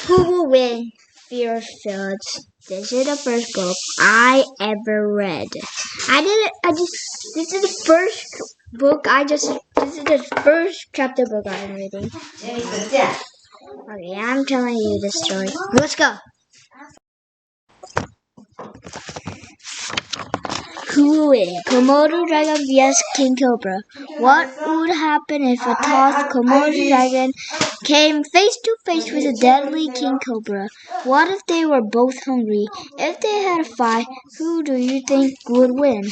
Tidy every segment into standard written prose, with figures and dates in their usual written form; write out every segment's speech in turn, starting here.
Who will win? Fear Fields. This is the first book I ever read. This is the first book this is the first chapter book I'm reading. Okay, I'm telling you the story. Let's go. Who will win? Komodo dragon vs King Cobra. What would happen if a tough Komodo dragon came face to face with a deadly King Cobra? What if they were both hungry? If they had a fight, who do you think would win?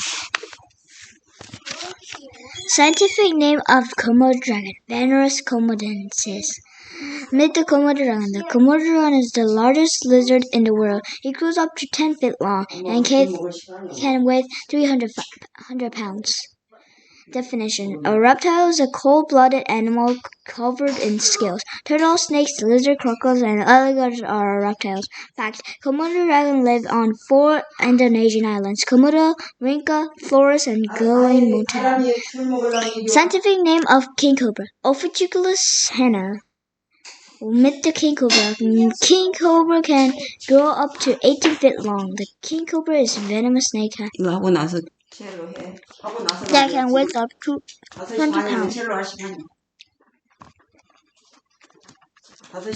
Scientific name of Komodo dragon, Vanarus komodensis. Meet the Komodo dragon. The Komodo dragon is the largest lizard in the world. It grows up to 10 feet long and can weigh 300 pounds. Definition. A reptile is a cold-blooded animal covered in scales. Turtles, snakes, lizards, crocodiles, and alligators are reptiles. Fact. Komodo dragon live on 4 Indonesian islands: Komodo, Rinca, Flores, and Guilin Mountain. Scientific name of King Cobra, Ophiuchus hana. Meet the King Cobra. King Cobra can grow up to 18 feet long. The King Cobra is a venomous snake that can weigh up to 20 pounds.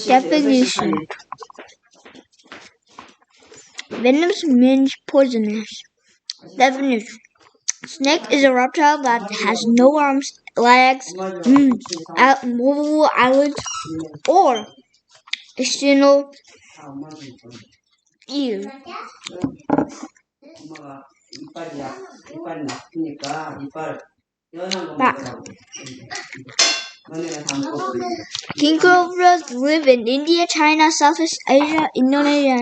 Definition. Venomous means poisonous. Definition. Snake is a reptile that has no arms, legs, movable eyelids, or external ears. King cobras live in India, China, Southeast Asia, Indonesia.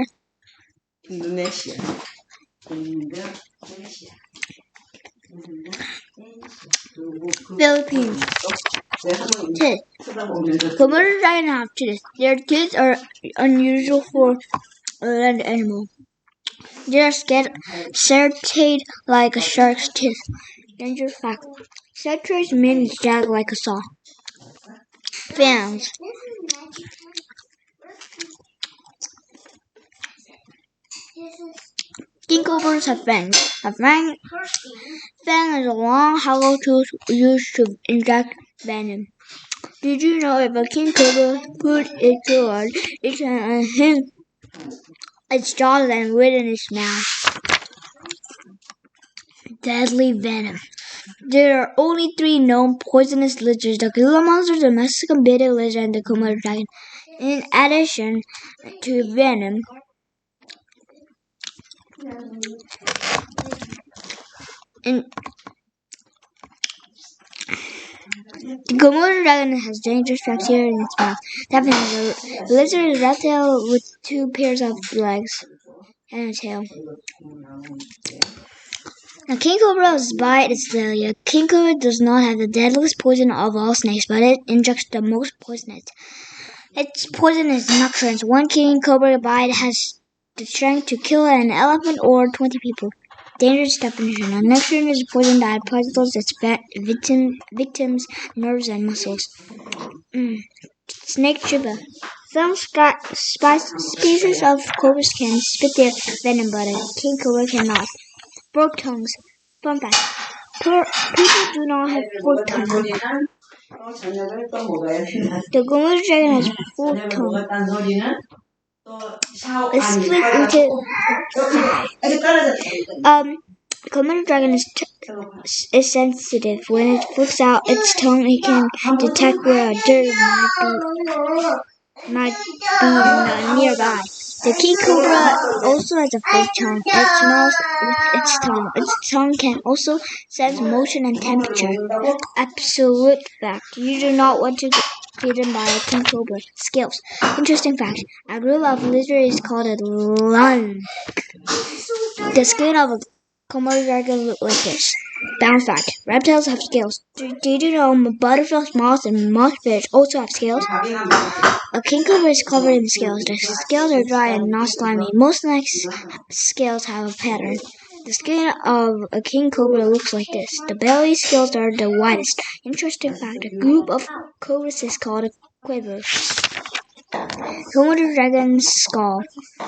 Philippines. Teeth. Komodo dragon have teeth. Their teeth are unusual for a land animal. They are serrated like a shark's teeth. Dangerous fact. Serrated means jagged like a saw. Fangs. King cobras have fangs. Fang is a long, hollow tooth used to inject venom. Did you know if a king cobra put its sword, its jaws and within its mouth? Deadly venom. There are only 3 known poisonous lizards: the Gila monster, the Mexican bearded lizard, and the Komodo dragon. In addition to venom, the Komodo dragon has dangerous bacteria in its mouth. That means the lizard is a reptile with 2 pairs of legs and a tail. A king cobra's bite is deadly. A king cobra does not have the deadliest poison of all snakes, but it injects the most poisonous. Its poison is nocturne. One king cobra bite has the strength to kill an elephant or 20 people. Dangerous definition. A nocturne is a poison that poisons its victims' nerves and muscles. Snake chuba. Some species of cobras can spit their venom, but a king cobra cannot. Forked tongues. Fun fact. People do not have forked tongues. The Komodo dragon has forked tongue. It's split into 5. Komodo dragon is sensitive. When it flicks out its tongue, it can detect where dirt might be nearby. The king cobra also has a forked tongue. It smells with its tongue. Its tongue can also sense motion and temperature. Absolute fact. You do not want to get bitten by a king cobra. Scales. Interesting fact. A group of lizard is called a lung. The skin of a Komodo dragon look like this. Bound fact. Reptiles have scales. Did you know butterflies, moths, and mothfish also have scales? A king cobra is covered in scales. The scales are dry and not slimy. Most snakes' scales have a pattern. The skin of a king cobra looks like this. The belly scales are the widest. Interesting fact. A group of cobras is called a quiver. Komodo dragon's skull.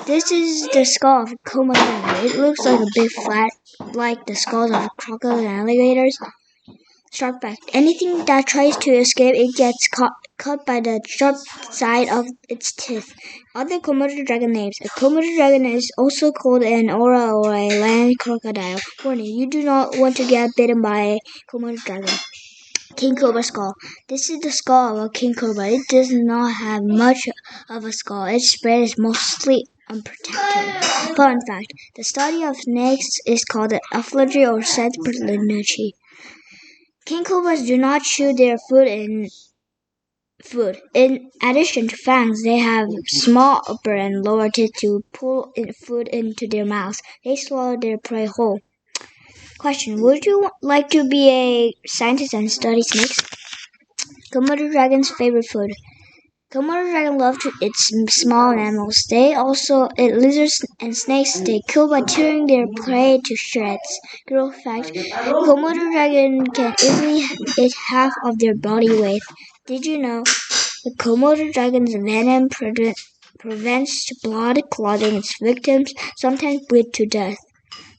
This is the skull of a Komodo dragon. It looks like a big flat, like the skulls of crocodiles and alligators. Sharp back. Anything that tries to escape, it gets caught by the sharp side of its teeth. Other Komodo dragon names. A Komodo dragon is also called an ora or a land crocodile. Warning, you do not want to get bitten by a Komodo dragon. King cobra skull. This is the skull of a king cobra. It does not have much of a skull. Its spread is mostly unprotected. Fun fact, the study of snakes is called ophthalmology or cytopathology. King cobras do not chew their food. In addition to fangs, they have small upper and lower teeth to pull food into their mouths. They swallow their prey whole. Question: would you like to be a scientist and study snakes? Komodo dragon's favorite food. Komodo dragon love to eat small animals. They also eat lizards and snakes they kill by tearing their prey to shreds. Girl fact: Komodo dragon can easily eat half of their body weight. Did you know the Komodo dragon's venom prevents blood clotting its victims, sometimes bleed to death?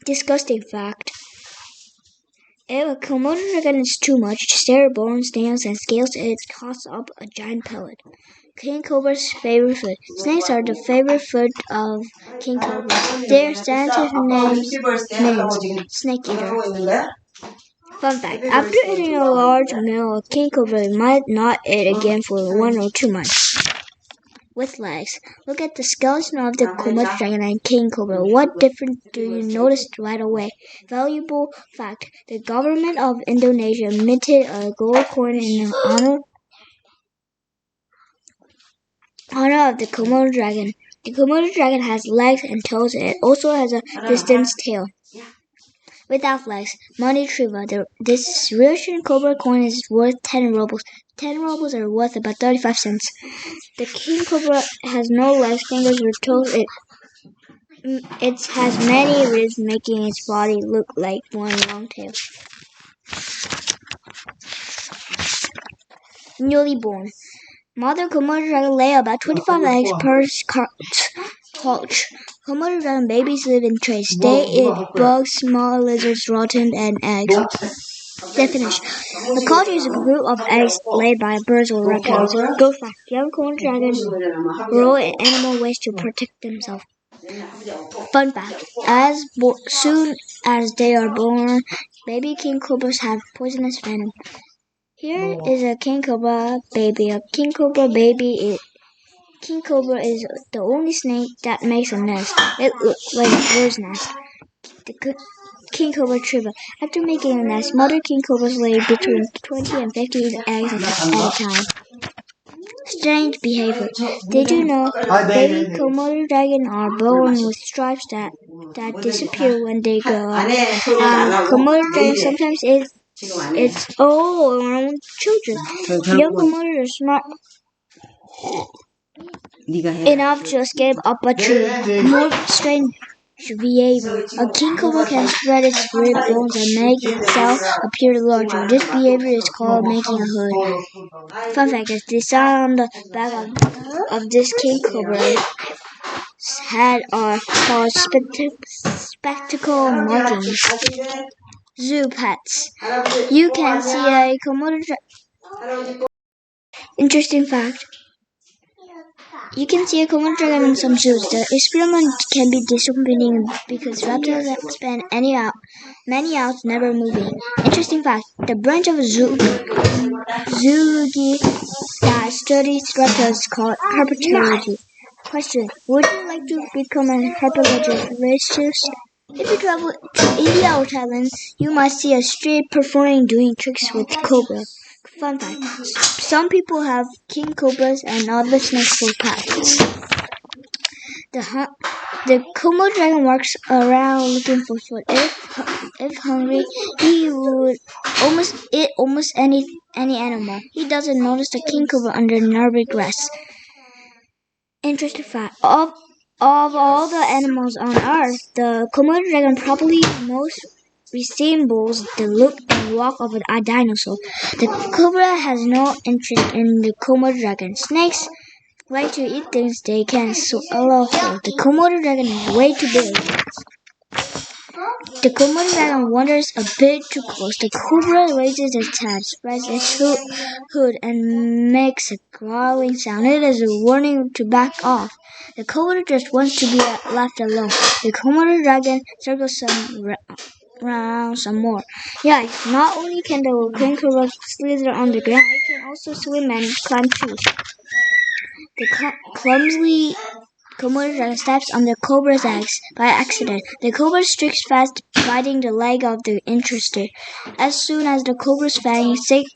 Disgusting fact: if a Komodo dragon is too much, their bones, nails, and scales, it coughs up a giant pellet. King cobra's favorite food. Snakes are the favorite food of king cobras. Their scientific name means snake eater. Fun fact: after eating a large meal, a king cobra might not eat again for 1 or 2 months. With legs. Look at the skeleton of the Komodo dragon and king cobra. What difference do you notice right away? Valuable fact: the government of Indonesia minted a gold coin in honor of the Komodo dragon. The Komodo dragon has legs and toes. It also has a distant tail. Without legs, money trivia. This Russian cobra coin is worth 10 rubles. 10 rubles are worth about 35 cents. The king cobra has no legs, fingers, or toes. It has many ribs, making its body look like one long tail. Newly born. Mother Komodo dragon lay about 25 eggs per couch. Komodo dragon babies live in trays. They eat bugs, small lizards, rodents, and eggs. Definition: a culture is a group of eggs laid by birds or reptiles. Go fact: young Komodo dragons roll in animal waste to protect themselves. Fun fact: soon as they are born, baby king cobras have poisonous venom. Here is a king cobra baby. A king cobra baby King cobra is the only snake that makes a nest. It looks like a bird's nest. The king cobra trivia. After making a nest, mother king cobras lay between 20 and 50 eggs at a time. Strange behavior. Did you know baby Komodo dragon are born with stripes that disappear when they grow up? Komodo dragon sometimes it's all around children. Young Komodo are smart enough to escape up a tree. More strange behavior. A king cobra can spread its rib bones and make itself appear larger. This behavior is called making a hood. Fun fact: the design on the back of this king cobra's head are called spectacle markings. Zoo pets. You can see a Komodo dragon. Interesting fact: you can see a Komodo dragon in some zoos. The experiment can be disappointing because reptiles spend many hours never moving. Interesting fact: the branch of zoology that studies reptiles is called herpetology. Question: would you like to become a herpetologist? If you travel to India or Thailand, you might see a street performing doing tricks with cobra. Fun fact: some people have king cobras and other snakes for pets. The Komodo dragon walks around looking for food. If hungry, he would eat almost any animal. He doesn't notice the king cobra under nearby grass. Interesting fact: of all the animals on Earth, the Komodo dragon probably most resembles the look and walk of a dinosaur. The cobra has no interest in the Komodo dragon. Snakes like to eat things they can swallow whole. The Komodo dragon is way too big. The Komodo dragon wanders a bit too close. The cobra raises its head, spreads its hood, and makes a growling sound. It is a warning to back off. The cobra just wants to be left alone. The Komodo dragon circles around some more. Yeah, not only can the king cobra slither on the ground, it can also swim and climb trees. The clumsily Komodo dragon steps on the cobra's eggs by accident. The cobra strikes fast, biting the leg of the intruder. As soon as the cobra's fangs sink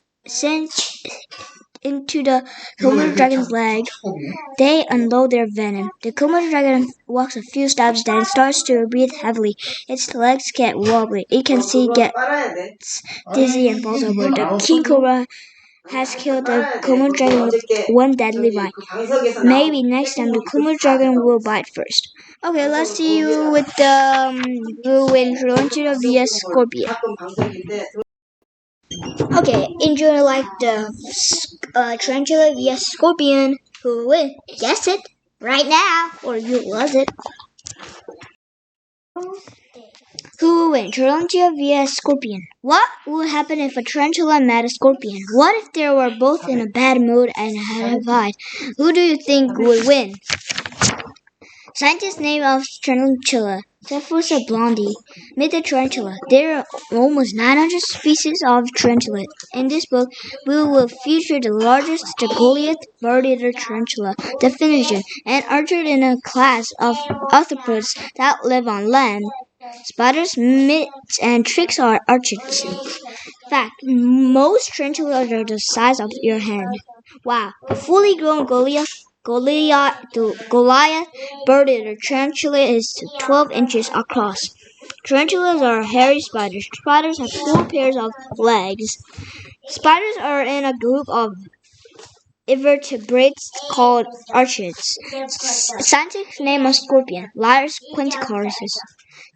into the Komodo dragon's leg, they unload their venom. The Komodo dragon walks a few steps, then starts to breathe heavily. Its legs get wobbly. It can see, gets dizzy, and falls over. The king cobra has killed the Komodo dragon with one deadly bite. Maybe next time the Komodo dragon will bite first. Okay, let's see you with the blue wing tarantula via scorpion. Okay, enjoy like the tarantula via scorpion. Who will win? Guess it right now, or you lose it. Who will win? Tarantula via scorpion. What will happen if a tarantula met a scorpion? What if they were both in a bad mood and had a fight? Who do you think would win? Scientists name of tarantula. Cephalus blondie. Meet the tarantula. There are almost 900 species of tarantula. In this book, we will feature the largest, the Goliath bird-eater tarantula. Definition: an archer in a class of arthropods that live on land. Spiders, myths, and tricks are arches. Fact: most tarantulas are the size of your hand. Wow, a fully grown Goliath bird-eater tarantula is 12 inches across. Tarantulas are hairy spiders. Spiders have 4 pairs of legs. Spiders are in a group of invertebrates called archaeans. Scientific name of scorpion: Lyrus quinticarsis.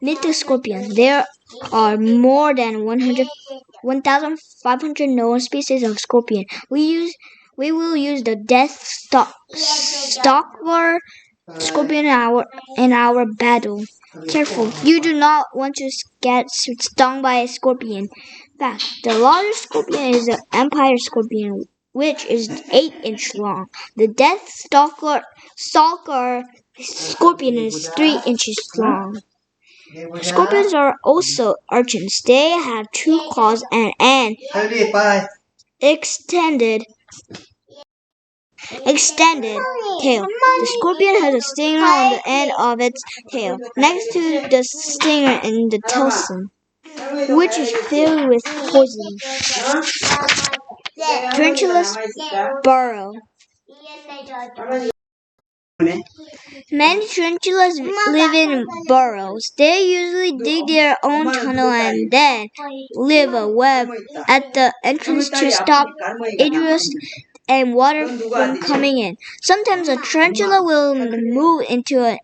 Meet the scorpion. There are more than 1,500 known species of scorpion. We will use the death stalker scorpion in our battle. Careful, you do not want to get stung by a scorpion. Fact: the largest scorpion is the empire scorpion, which is 8 inches long. The death stalker scorpion is 3 inches long. Scorpions are also archons. They have 2 claws and an extended tail. The scorpion has a stinger on the end of its tail, next to the stinger in the telson, which is filled with poison. Tarantulas burrow. Many tarantulas live in burrows. They usually dig their own tunnel and then leave a web at the entrance to stop intruders and water from coming in. Sometimes a tarantula will move into an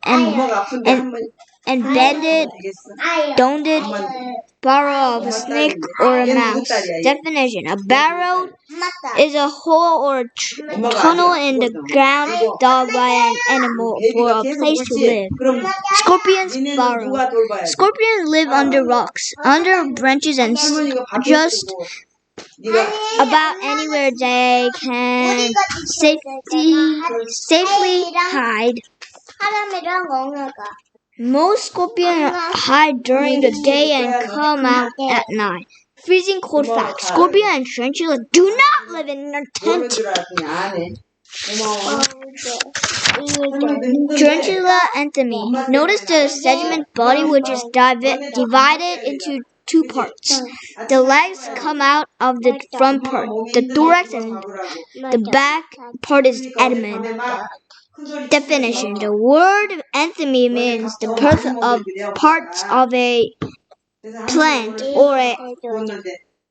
embedded burrow of a snake or a mouse. Definition: a burrow is a hole or tunnel in the ground dug by an animal for a place to live. Scorpions burrow. Scorpions live under rocks, under branches, and just about anywhere they can safely hide. Most scorpions hide during the day and come out at night. Freezing cold fact: scorpion and tarantula do not live in a tent. Tarantula anatomy. Notice the segment body, which is divided into 2 parts. The legs come out of the front part. The thorax and the back part is abdomen. Definition: the word anatomy means the parts of a plant or an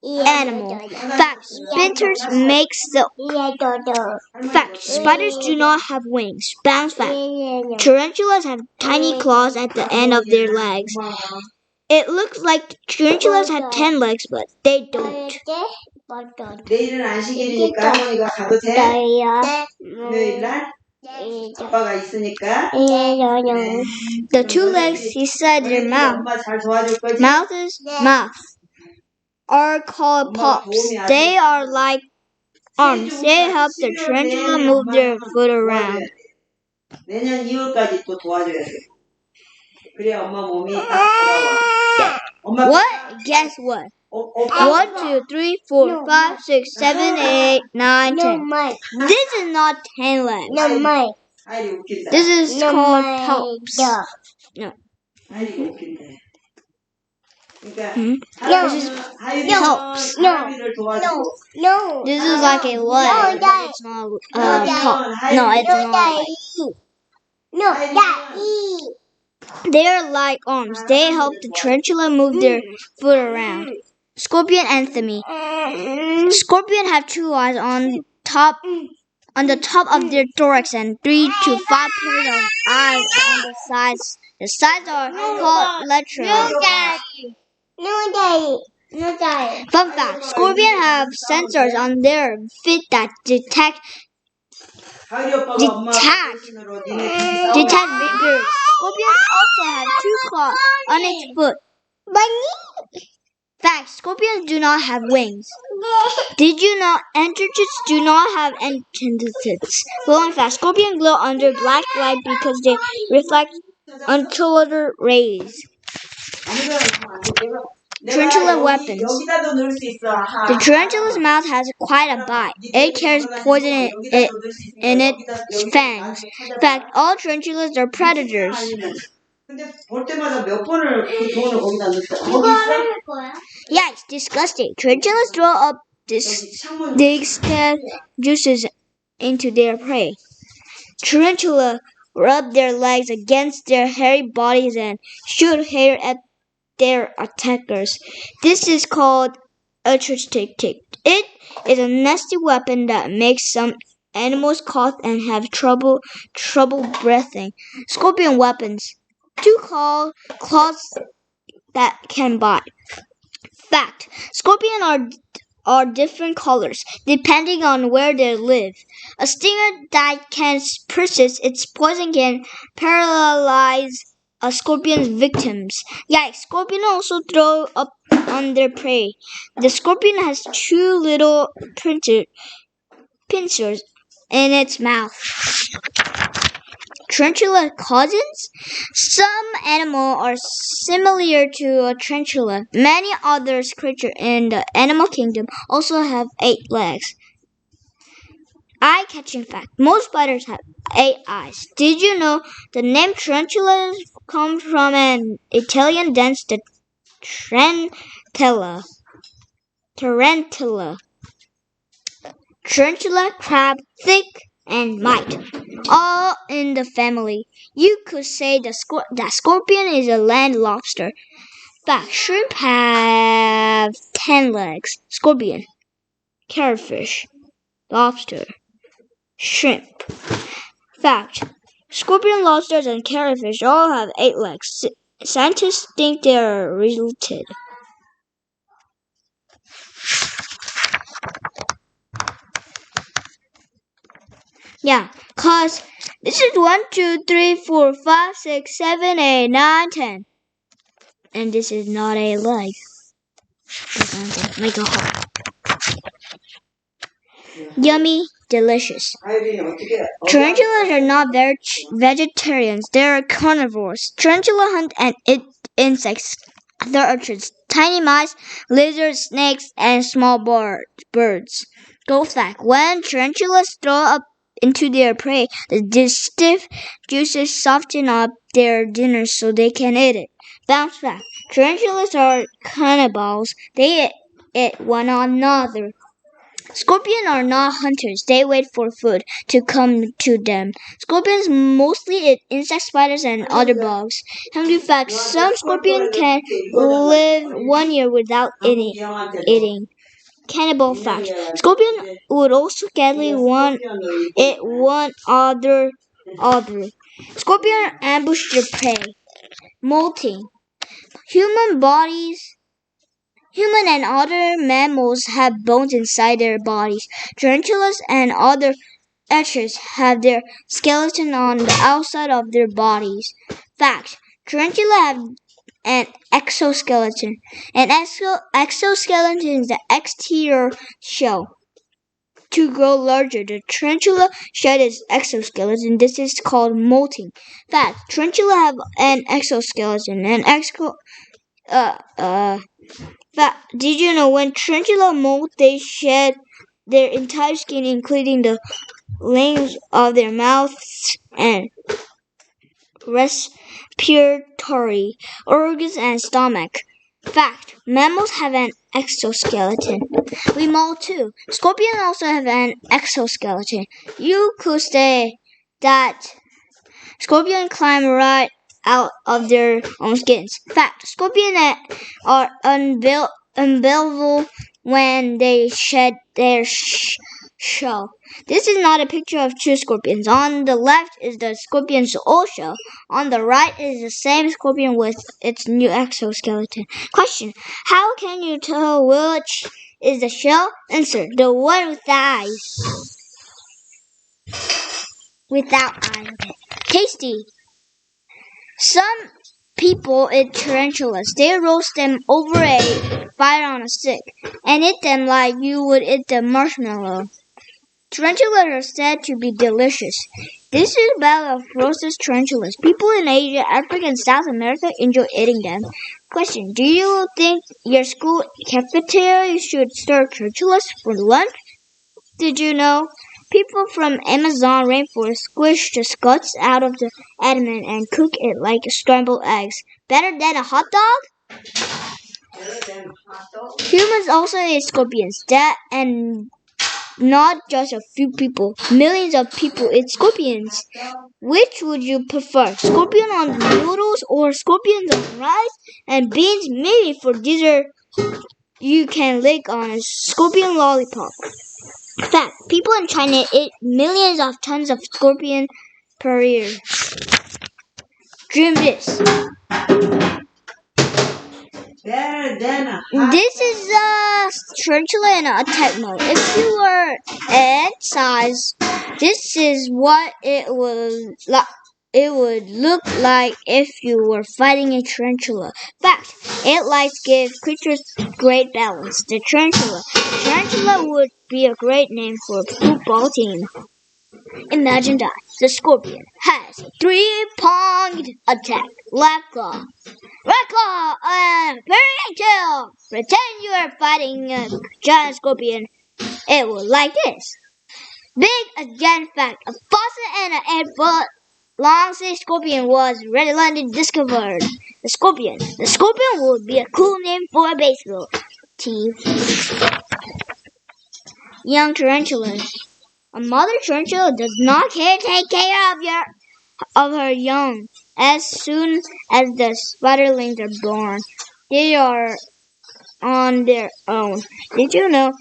animal. Fact: spiders do not have wings. Bounce fact: tarantulas have tiny claws at the end of their legs. It looks like tarantulas have 10 legs, but they don't. 아빠가 있으니까. The two legs inside their mouth. 엄마 잘 도와줄 거지? Mouth are called palps. They are like arms. They help the tarantula move their foot around. 내년 2월까지 또 도와줘야 돼. 그래야 엄마 몸이 딱 돌아와. 엄마 What? Guess what? 1, 2, 3, 4, 5, 6, 7, 8, 9, 10. This is not 10 legs. 아이리 웃긴다. This is called palps. No. 아이리 웃긴다. 그러니까 This is palps. 하이리를 도와주고. This is like a leg. But it's not palp. No, it's not. They are like arms. They help the tarantula move their foot around. Scorpion anatomy. Scorpion have 2 eyes on the top of their thorax and 3 to 5 pairs of eyes on the sides. The sides are called lateral. Fun fact: scorpion have sensors on their feet that detect vigors. Scorpions also have 2 claws on its foot. Fact: scorpions do not have wings. Did you know antarctids do not have antennas? Glowing fact: scorpions glow under black light because they reflect ultraviolet rays. Tarantula weapons. The tarantula's mouth has quite a bite. It carries poison in its fangs. In fact, all tarantulas are predators. Yeah, it's disgusting. Tarantulas throw up disgusting juices into their prey. Tarantula rub their legs against their hairy bodies and shoot hair at their attackers. This is called ultrastic. It is a nasty weapon that makes some animals cough and have trouble breathing. Scorpion weapons. 2 claws that can bite. Fact: scorpions are different colors depending on where they live. A stinger that can persist its poison can paralyze a scorpion's victims. Yikes! Scorpions also throw up on their prey. The scorpion has 2 little pincers in its mouth. Tarantula cousins? Some animals are similar to a tarantula. Many other creatures in the animal kingdom also have 8 legs. Eye-catching fact: most spiders have 8 eyes. Did you know the name tarantula comes from an Italian dance, the tarantella? Tarantula, crab, thick, and mite, all in the family. You could say that scorpion is a land lobster. Fact: shrimp have 10 legs. Scorpion, catfish, lobster, shrimp. Fact: scorpion, lobsters, and catfish all have 8 legs. Scientists think they are related. Yeah, cause this is 1, 2, 3, 4, 5, 6, 7, 8, 9, 10. And this is not a leg. Make a hole. Yummy, delicious. Tarantulas are not vegetarians. They are carnivores. Tarantula hunt and eat insects, other orchids, tiny mice, lizards, snakes, and small birds. Go fact: when tarantulas throw up into their prey, the stiff juices soften up their dinner so they can eat it. Bounce fact: tarantulas are cannibals. They eat one another. Scorpions are not hunters. They wait for food to come to them. Scorpions mostly eat insects, spiders, and other bugs. Hungry fact: some scorpions can live 1 year without eating. Cannibal fact: scorpion would also gladly eat one other. Scorpion ambush their prey. Molting. Human and other mammals have bones inside their bodies. Tarantulas and other archers have their skeleton on the outside of their bodies. Fact: tarantula have an exoskeleton. An exoskeleton is the exterior shell. To grow larger, the tarantula shed its exoskeleton. This is called molting. Fact: tarantula have an exoskeleton. Did you know when tarantula molt, they shed their entire skin, including the length of their mouths and respiratory organs and stomach? Fact: mammals have an exoskeleton. We molt too. Scorpions also have an exoskeleton. You could say that scorpions climb right out of their own skins. Fact: scorpions are unbearable when they shed their shell. This is not a picture of true scorpions. On the left is the scorpion's old shell. On the right is the same scorpion with its new exoskeleton. Question: how can you tell which is the shell? Answer: the one with the eyes. Without eyes. Tasty. Some people eat tarantulas. They roast them over a fire on a stick and eat them like you would eat the marshmallow. Tarantulas are said to be delicious. This is a battle of roasted tarantulas. People in Asia, Africa, and South America enjoy eating them. Question: do you think your school cafeteria should serve tarantulas for lunch? Did you know people from Amazon rainforest squish the guts out of the animal and cook it like scrambled eggs? Better than a hot dog? Humans also eat scorpions. And not just a few people. Millions of people eat scorpions. Which would you prefer? Scorpion on noodles or scorpions on rice and beans? Maybe for dessert you can lick on a scorpion lollipop. Fact: people in China eat millions of tons of scorpion per year. Dream this. This is a tarantula in attack mode. If you were its size, this is what it would look like if you were fighting a tarantula. Fact: ant lights give creatures great balance. The tarantula. Tarantula would be a great name for a football team. Imagine that. The scorpion has a three-pronged attack. Left claw. Right claw and parrying tail. Pretend you are fighting a giant scorpion. It will like this. Big again fact. A faucet and an 8-foot long sea scorpion was readily discovered. The scorpion. The scorpion would be a cool name for a baseball team. Young tarantulas. A mother tarantula does not take care of her young. As soon as the spiderlings are born, they are on their own. Did you know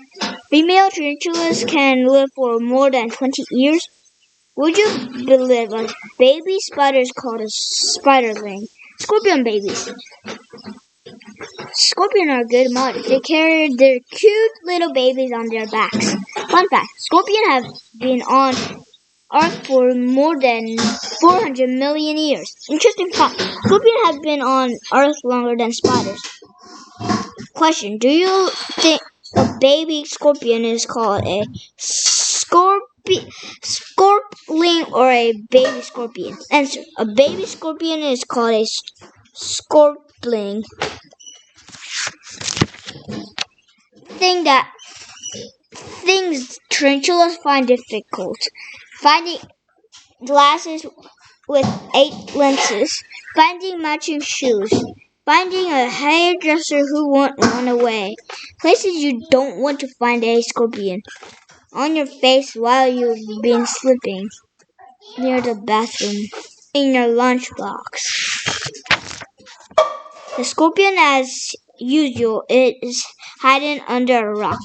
female tarantulas can live for more than 20 years? Would you believe a baby spider is called a spiderling? Scorpion babies. Scorpions are good mothers. They carry their cute little babies on their backs. Fun fact: scorpions have been on Earth for more than 400 million years. Interesting fact: scorpions have been on Earth longer than spiders. Question: do you think a baby scorpion is called a scorpling or a baby scorpion? Answer: a baby scorpion is called a scorpling. Things tarantulas find difficult: finding glasses with 8 lenses, finding matching shoes, finding a hairdresser who won't run away. Places you don't want to find a scorpion: on your face while you've been sleeping, near the bathroom, in your lunchbox. The scorpion, as usual, is hiding under a rock.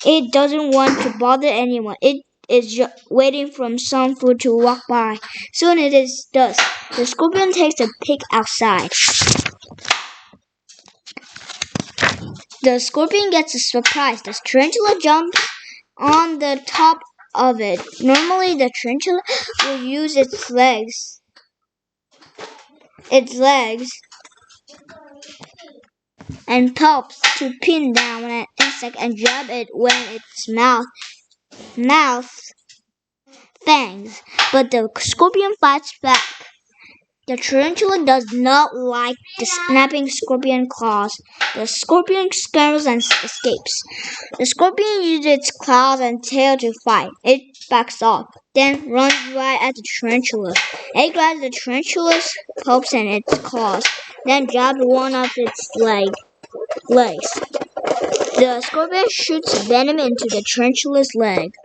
It doesn't want to bother anyone. It is waiting for some food to walk by. Soon it is dusk. The scorpion takes a peek outside. The scorpion gets a surprise. The tarantula jumps on the top of it. Normally, the tarantula will use its legs and palps to pin down an insect and grab it with its mouth fangs. But the scorpion fights back. The tarantula does not like the snapping scorpion claws. The scorpion scrambles and escapes. The scorpion uses its claws and tail to fight. It backs off, then runs right at the tarantula. It grabs the tarantula's hooves and its claws, then grabs one of its legs. The scorpion shoots venom into the tarantula's leg.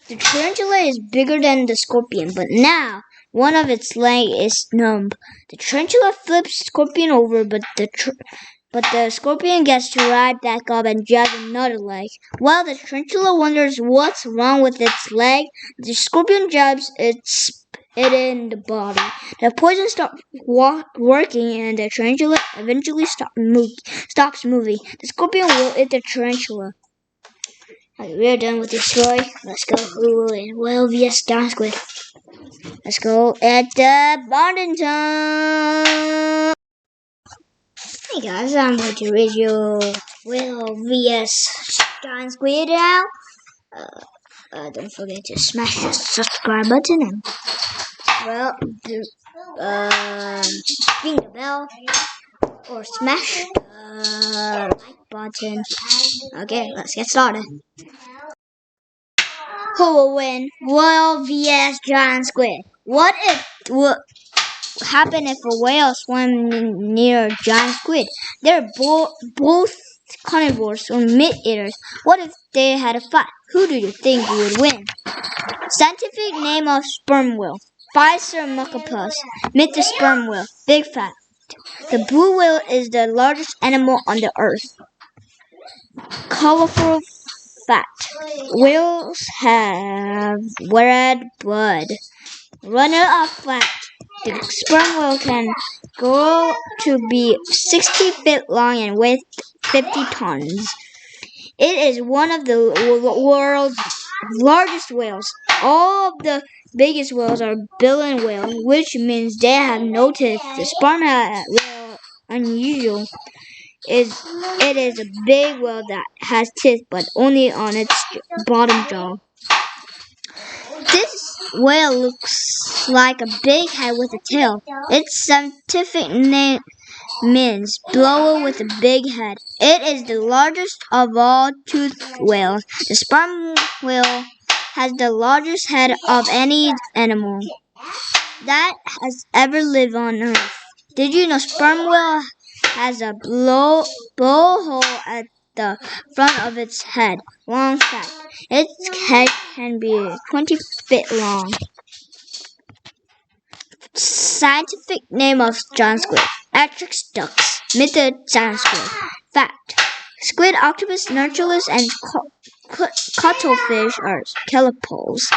The tarantula is bigger than the scorpion, but now one of its legs is numb. The tarantula flips the scorpion over, but the scorpion gets to right back up and grabs another leg. While the tarantula wonders what's wrong with its leg, the scorpion jabs it in the body. The poison stops working, and the tarantula eventually stops moving. The scorpion will eat the tarantula. Okay, we are done with this story. Let's go. Well, yes, giant squid. Let's go at the bonding time. Hey guys, I'm going to read you Will vs Giant Squid now. Don't forget to smash the subscribe button and ring the bell or smash the like button. Okay, let's get started. Who will win? Whale vs Giant Squid. What would happen if a whale swam near a giant squid? They're both carnivores or meat-eaters. What if they had a fight? Who do you think would win? Scientific name of sperm whale. Physeromucopus. Meet the sperm whale. Big fat. The blue whale is the largest animal on the earth. Colorful fat. Whales have red blood. Runner-up fat. The sperm whale can grow to be 60 feet long and weigh 50 tons. It is one of the world's largest whales. All of the biggest whales are beleen whales, which means they have no teeth. The sperm whale unusual. It is a big whale that has teeth, but only on its bottom jaw. This whale looks like a big head with a tail. Its scientific name means blower with a big head. It is the largest of all toothed whales. The sperm whale has the largest head of any animal that has ever lived on Earth. Did you know sperm whale has a blowhole at the front of its head? Long fact. Its head can be 20 feet long. Scientific name of giant squid. Atrix ducks. Meet the giant squid. Fact. Squid, octopus, nautilus, and cuttlefish are calipoles.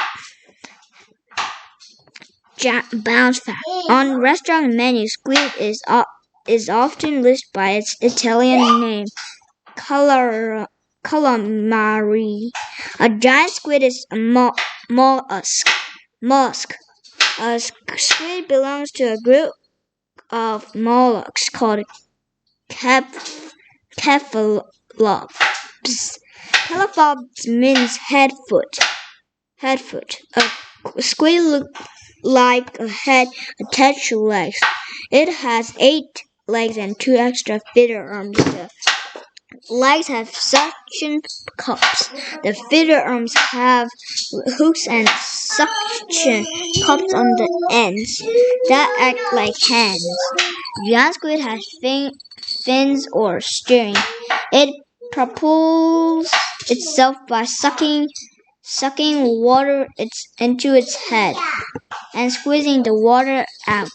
Bounce fact. On restaurant menus, squid is often listed by its Italian name, calamari. A giant squid is a mollusk. A squid belongs to a group of mollusks called cephalopods. Cephalopods means head foot. A squid looks like a head attached to legs. It has 8 legs and 2 extra feeder arms. The legs have suction cups. The feeder arms have hooks and suction cups on the ends that act like hands. Giant squid has fins or steering. It propels itself by sucking water into its head and squeezing the water out.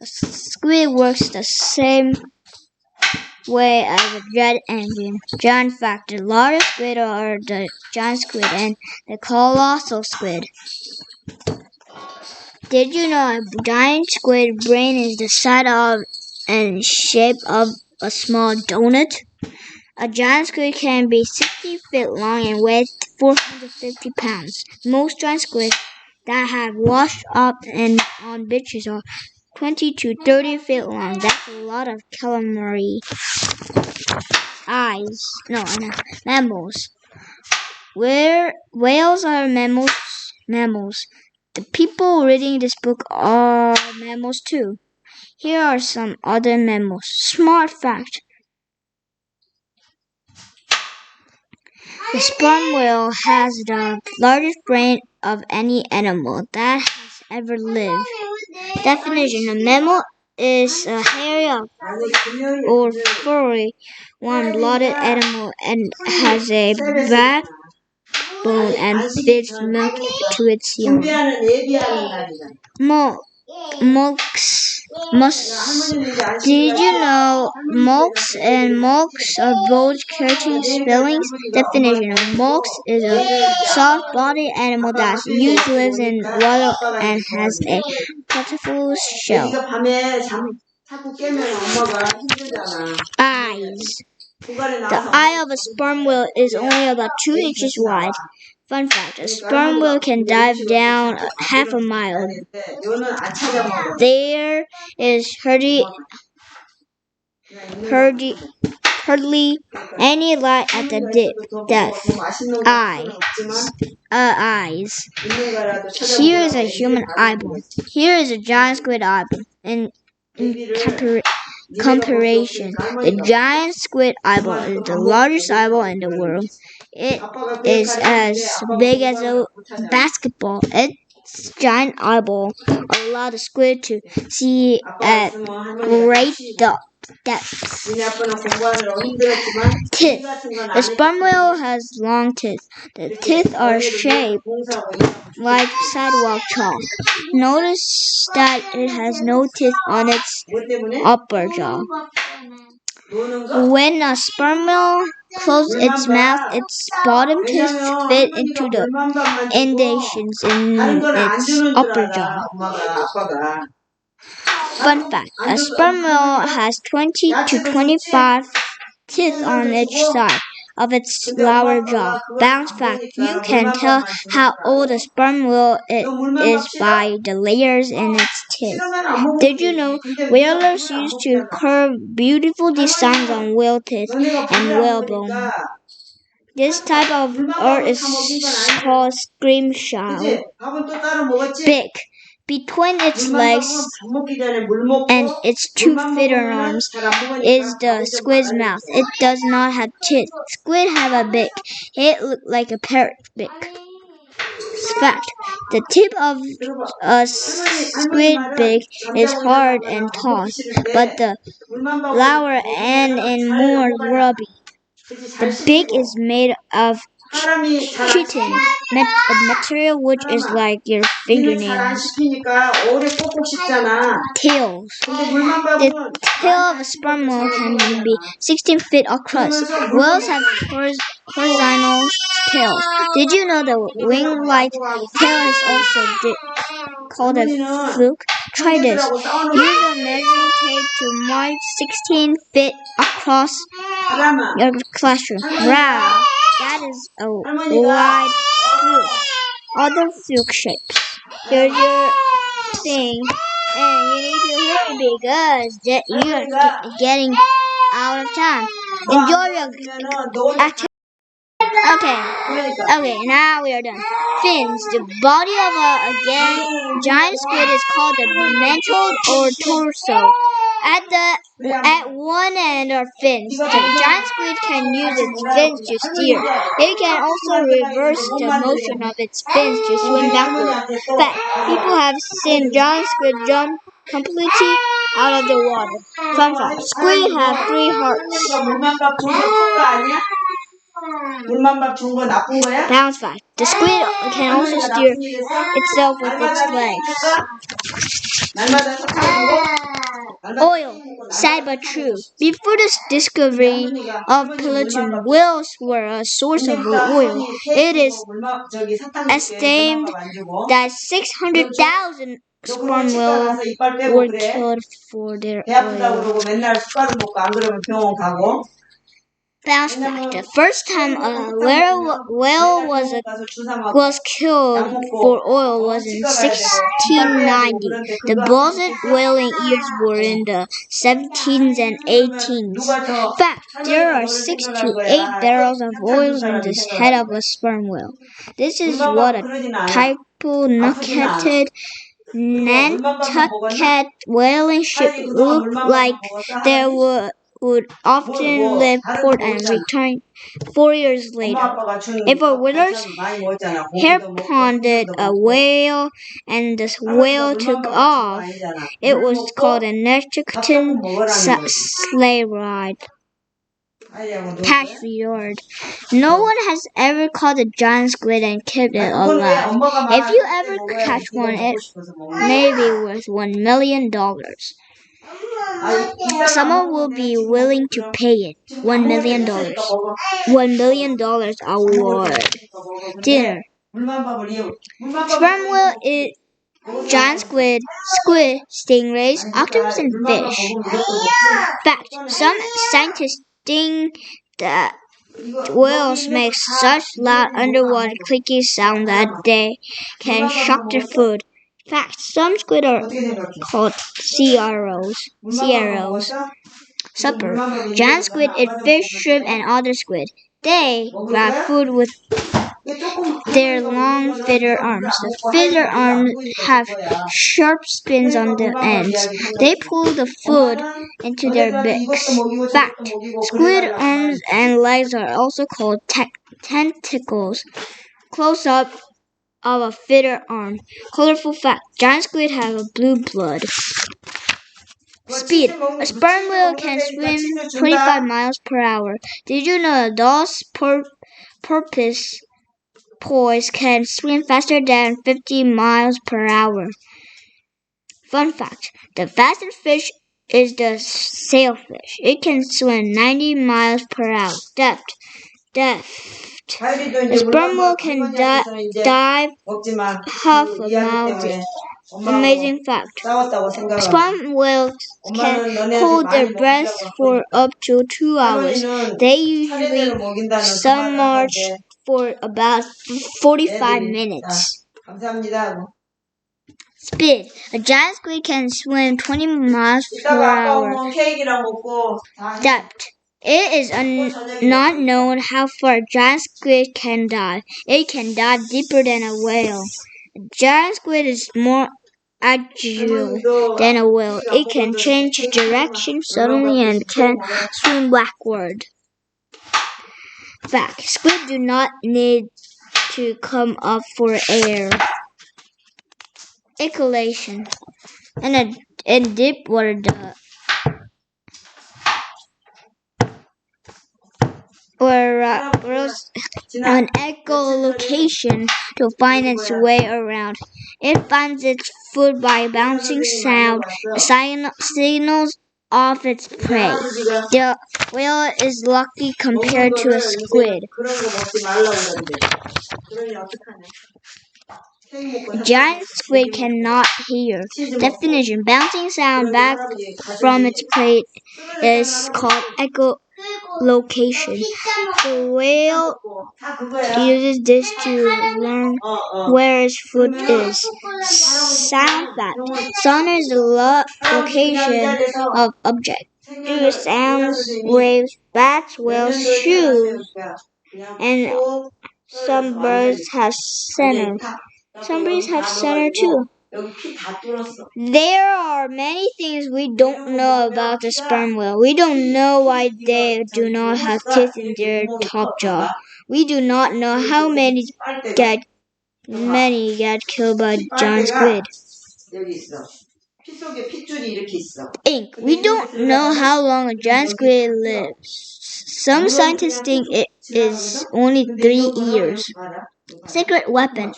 A squid works the same way as a jet engine. Giant fact: the largest squid are the giant squid and the colossal squid. Did you know a giant squid brain is the size of and shape of a small donut? A giant squid can be 60 feet long and weigh 450 pounds. Most giant squids that have washed up and on beaches are 20 to 30 feet long. That's a lot of calamari eyes. No, mammals. Whales are mammals. The people reading this book are mammals too. Here are some other mammals. Smart fact. The sperm whale has the largest brain of any animal that has ever lived. Definition. A mammal is a hairy or furry, warm-blooded animal and has a backbone and feeds milk to its young. Mollusks. Did you know mollusks and mollusks are both curtain spellings? Definition of mollusk is a soft-bodied animal that usually lives in water and has a plentiful shell. Eyes. The eye of a sperm whale is only about 2 inches wide. Fun fact, a sperm whale can dive down half a mile. There is hardly any light at the depth. Eyes. Here is a human eyeball. Here is a giant squid eyeball. In comparison, the giant squid eyeball is the largest eyeball in the world. It is as big as a basketball. Its giant eyeball allows the squid to see at great depths. Teeth. The sperm whale has long teeth. The teeth are shaped like sidewalk chalk. Notice that it has no teeth on its upper jaw. When a sperm whale closes its mouth, its bottom teeth fit into the indentations in its upper jaw. Fun fact, a sperm whale has 20 to 25 teeth on each side of its lower jaw. Bounce fact, you can tell how old a sperm whale is by the layers in its teeth. Did you know whalers used to carve beautiful designs on whale teeth and whalebone? This type of art is called scrimshaw. Beak. Between its legs and its 2 feeder arms is the squid's mouth. It does not have teeth. Squid have a beak. It looks like a parrot beak. Fact: the tip of a squid beak is hard and taut, but the lower end is more grubby. The beak is made of chitin, a material which is like your fingernails. Tails. The tail of a sperm whale can be 16 feet across. Whales have horizontal tails. Did you know the wing-like tail is also called a fluke? Try this. Use a measuring tape to mark 16 feet across your classroom. Wow, that is a wide fluke. Other fluke shapes. Here's your thing, and you need to hurry because you are getting out of time. Enjoy your activity. Okay, now we are done. Fins. The body of a giant squid is called the ventral or torso. At one end are fins. The giant squid can use its fins to steer. It can also reverse the motion of its fins to swim backward. Fact: people have seen giant squid jump completely out of the water. Fun fact: squid have 3 hearts. Bounce fact: the squid can also steer itself with its legs. Oil. Sad but true. Before the discovery of petroleum, whales were a source of oil. It is estimated that 600,000 sperm whales were killed for their oil. Fast fact: the first time a whale was killed for oil was in 1690. The bullet whaling years were in the 17s and 18s. Fact: there are 6 to 8 barrels of oil in the head of a sperm whale. This is what a typical Nantucket whaling ship looked like. They would often leave port and return 4 years later. If a whaler's harpooned a whale and the whale took off, it was called a Nantucket sleigh ride. Password. No one has ever caught a giant squid and kept it alive. If you ever catch one, it may be worth $1 million. Someone will be willing to pay it. $1 million. $1 million award. Dinner. Sperm whale is giant squid, stingrays, octopus, and fish. Fact: some scientists think that whales make such loud underwater clicking sound that they can shock their food. Fact: some squid are called CROs. Supper. Giant squid eat fish, shrimp, and other squid. They grab food with their long feather arms. The feather arms have sharp spines on the ends. They pull the food into their beaks. Fact: squid arms and legs are also called tentacles. Close up of a feather arm. Colorful fact: giant squid have a blue blood. Speed. A sperm whale can swim 25 miles per hour. Did you know adults porpoise can swim faster than 50 miles per hour? Fun fact: the fastest fish is the sailfish. It can swim 90 miles per hour. Depth. The sperm whale can dive half a mile deep. Amazing fact: sperm whales can hold their breath for up to 2 hours. They usually submerge for about 45 minutes. Speed. A giant squid can swim 20 miles per hour. Depth. It is not known how far a giant squid can dive. It can dive deeper than a whale. A giant squid is more agile than a whale. It can change direction suddenly and can swim backward. Fact: squid do not need to come up for air. Echolation. In deep water, an echolocation to find its way around. It finds its food by bouncing sound signals of its prey. The whale is lucky compared to a squid. Giant squid cannot hear. Definition: bouncing sound back from its prey is called echolocation. The whale uses this to learn where its food is. Sound fact: sound is the location of object. Through sounds, waves, bats, whales, shoes, and some birds have center. Some breeds have center too. There are many things we don't know about the sperm whale. We don't know why they do not have teeth in their top jaw. We do not know how many get killed by giant squid. Ink. We don't know how long a giant squid lives. Some scientists think it is only 3 years. Secret weapon.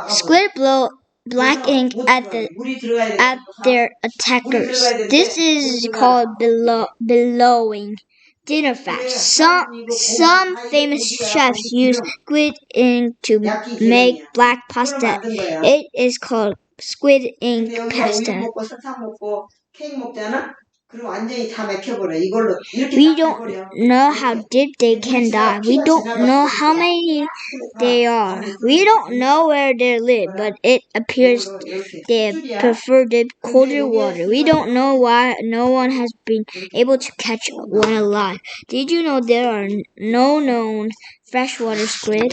Squid blow black ink at their attackers. This is called bellowing. Dinner fact: some famous chefs use squid ink to make black pasta. It is called squid ink pasta. 그리고 완전히 다 막혀버려. 이걸로 이렇게 We don't know how deep they can dive. We don't know how many they are. We don't know where they live, but it appears they prefer deep, colder water. We don't know why no one has been able to catch one alive. Did you know there are no known freshwater squid?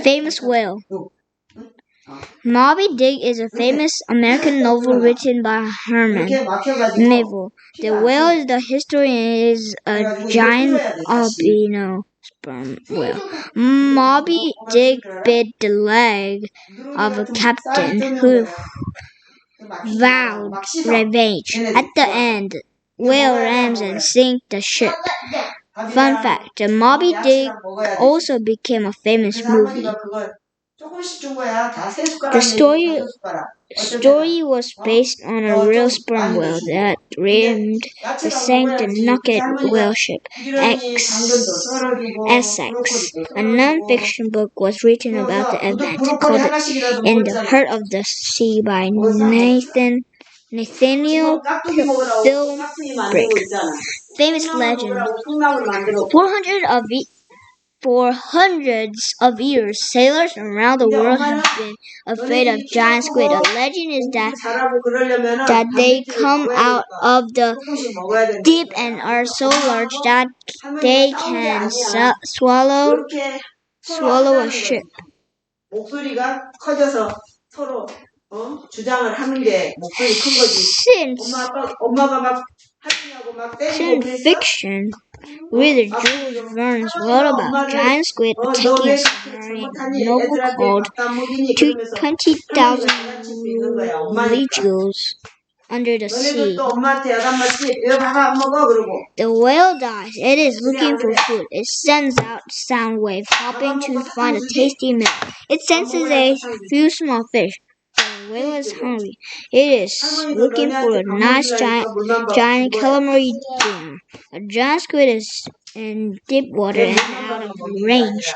Famous whale. Moby Dick is a famous American novel written by Herman Melville. The whale is the history and is a giant albino sperm whale. Moby Dick bit the leg of a captain who vowed revenge. At the end, whale rams and sink the ship. Fun fact, the Moby Dick also became a famous movie. The story was based on a real sperm whale that rammed and sank the naked whale ship Essex. A non-fiction book was written about the event called In the Heart of the Sea by Nathaniel Philbrick. Famous legend. For hundreds of years, sailors around the world have been afraid of giant squid. A legend is that they come out of the deep and are so large that they can swallow a ship. Since fiction reader Jules Verne wrote about giant squid attacking a submarine novel called 20,000 Leagues Under the Sea. The whale dies. It is looking for food. It sends out sound waves, hoping to find a tasty meal. It senses a few small fish. The whale is hungry. It is looking for a nice giant calamari dinner. A giant squid is in deep water and out of range.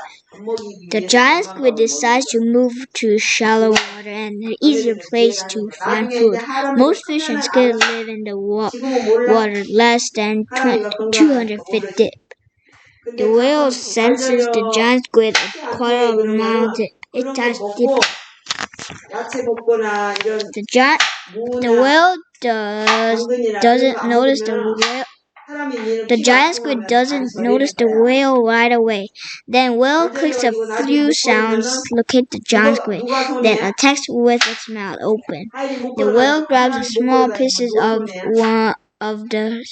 The giant squid decides to move to shallow water and an easier place to find food. Most fish and squid live in the water less than 200 feet deep. The whale senses the giant squid a quarter of a mile deep. It dives deeper. The whale doesn't notice the whale. The giant squid doesn't notice the whale right away. Then whale clicks a few sounds, locate the giant squid, then attacks with its mouth open. The whale grabs a small pieces of one of the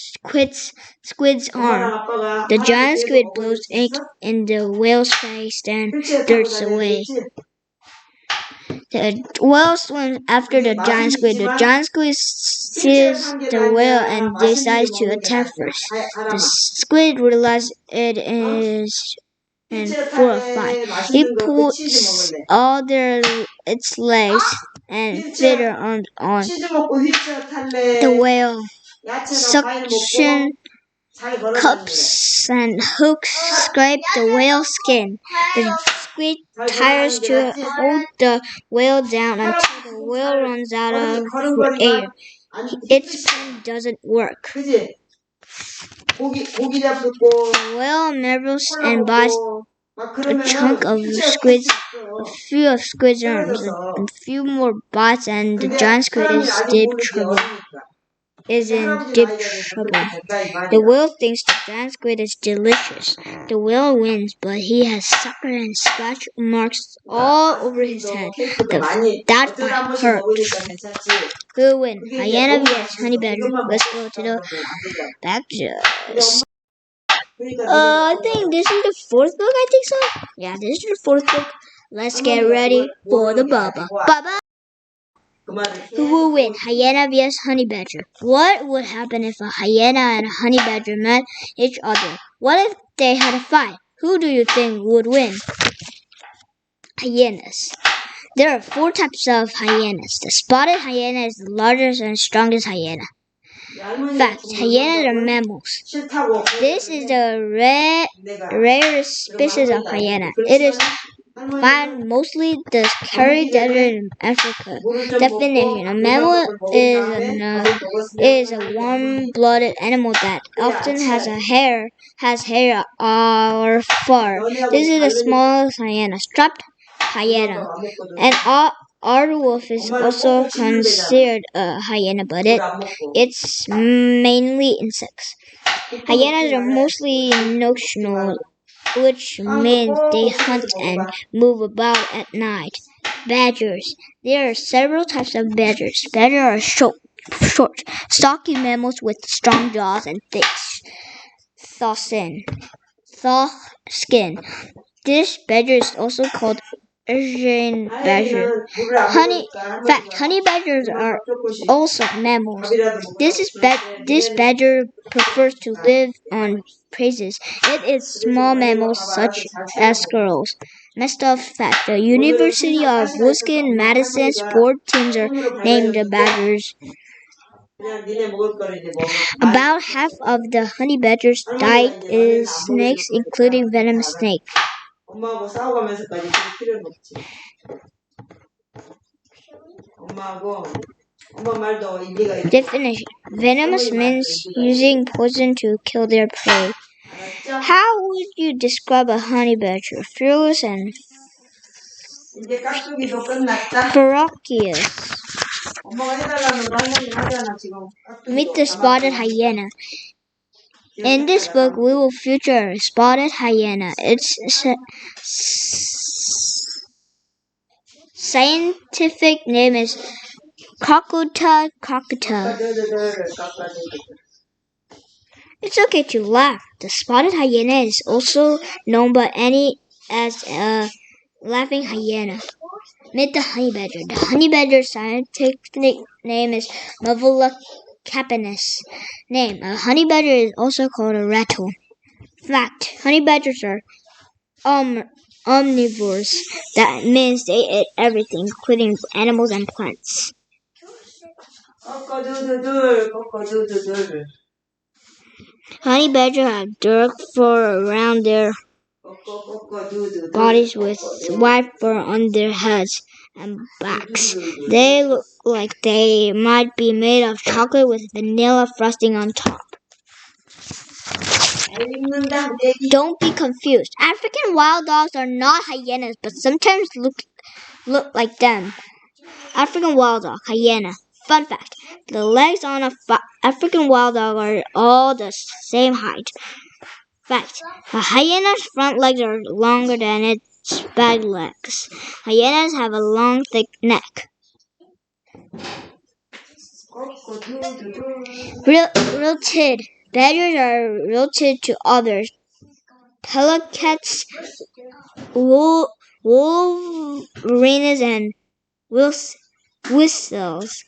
squid's arm. The giant squid blows ink in the whale's face, then darts away. The whale swims after the giant squid. The giant squid sees the whale and decides to attack first. The squid realizes it is in for a fight. It puts all its legs and feet on the whale. Suction cups and hooks scrape the whale's skin. The squid tries to hold the whale down until the whale runs out of air. Its plan doesn't work. The whale marvels and bites a chunk of a few of squid's arms. A few more bites and the giant squid is in deep trouble. The whale thinks the giant squid is delicious. The whale wins, but he has sucker and scratch marks all over his head. That fight hurt. Who will win? Hyena vs. Honey Badger. Let's go to the back just. I think this is the fourth book, I think so. Yeah, this is the fourth book. Let's get ready for the Baba. Baba! Who will win? Hyena vs. Honey Badger. What would happen if a hyena and a honey badger met each other? What if they had a fight? Who do you think would win? Hyenas. There are 4 types of hyenas. The spotted hyena is the largest and strongest hyena. Fact, hyenas are mammals. This is the rarest species of hyena. It is found mostly the Sahara Desert in Africa. Definition: a mammal is a warm-blooded animal that often has hair or fur. This is the smallest hyena, striped hyena. And aardwolf is also considered a hyena, but it's mainly insects. Hyenas are mostly nocturnal, which means they hunt and move about at night. Badgers. There are several types of badgers. Badgers are short, stocky mammals with strong jaws and thick thaw skin. This badger is also called Asian badger. Honey badgers are also mammals. This badger prefers to live on praises. It eats small mammals such as squirrels. Messed up fact: the University of Wisconsin-Madison sport teams are named the Badgers. About half of the honey badger's diet is snakes, including venomous snake. Definition: venomous means using poison to kill their prey. How would you describe a honey badger? Fearless and ferocious. Meet the spotted hyena. In this book, we will feature a spotted hyena. Its scientific name is Crocuta crocuta. It's okay to laugh. The spotted hyena is also known by many as a laughing hyena. Meet the honey badger. The honey badger's scientific name is Mavula capinus. Name: a honey badger is also called a rattle. Fact: honey badgers are omnivores. That means they eat everything, including animals and plants. Honey badgers have dark fur around their bodies with white fur on their heads and backs. They look like they might be made of chocolate with vanilla frosting on top. Don't be confused. African wild dogs are not hyenas, but sometimes look like them. African wild dog, hyena. Fun fact: the legs on a African wild dog are all the same height. Fact: a hyena's front legs are longer than its back legs. Hyenas have a long, thick neck. Related. Badgers are related to others. Pelicans, wolverines, and whistles.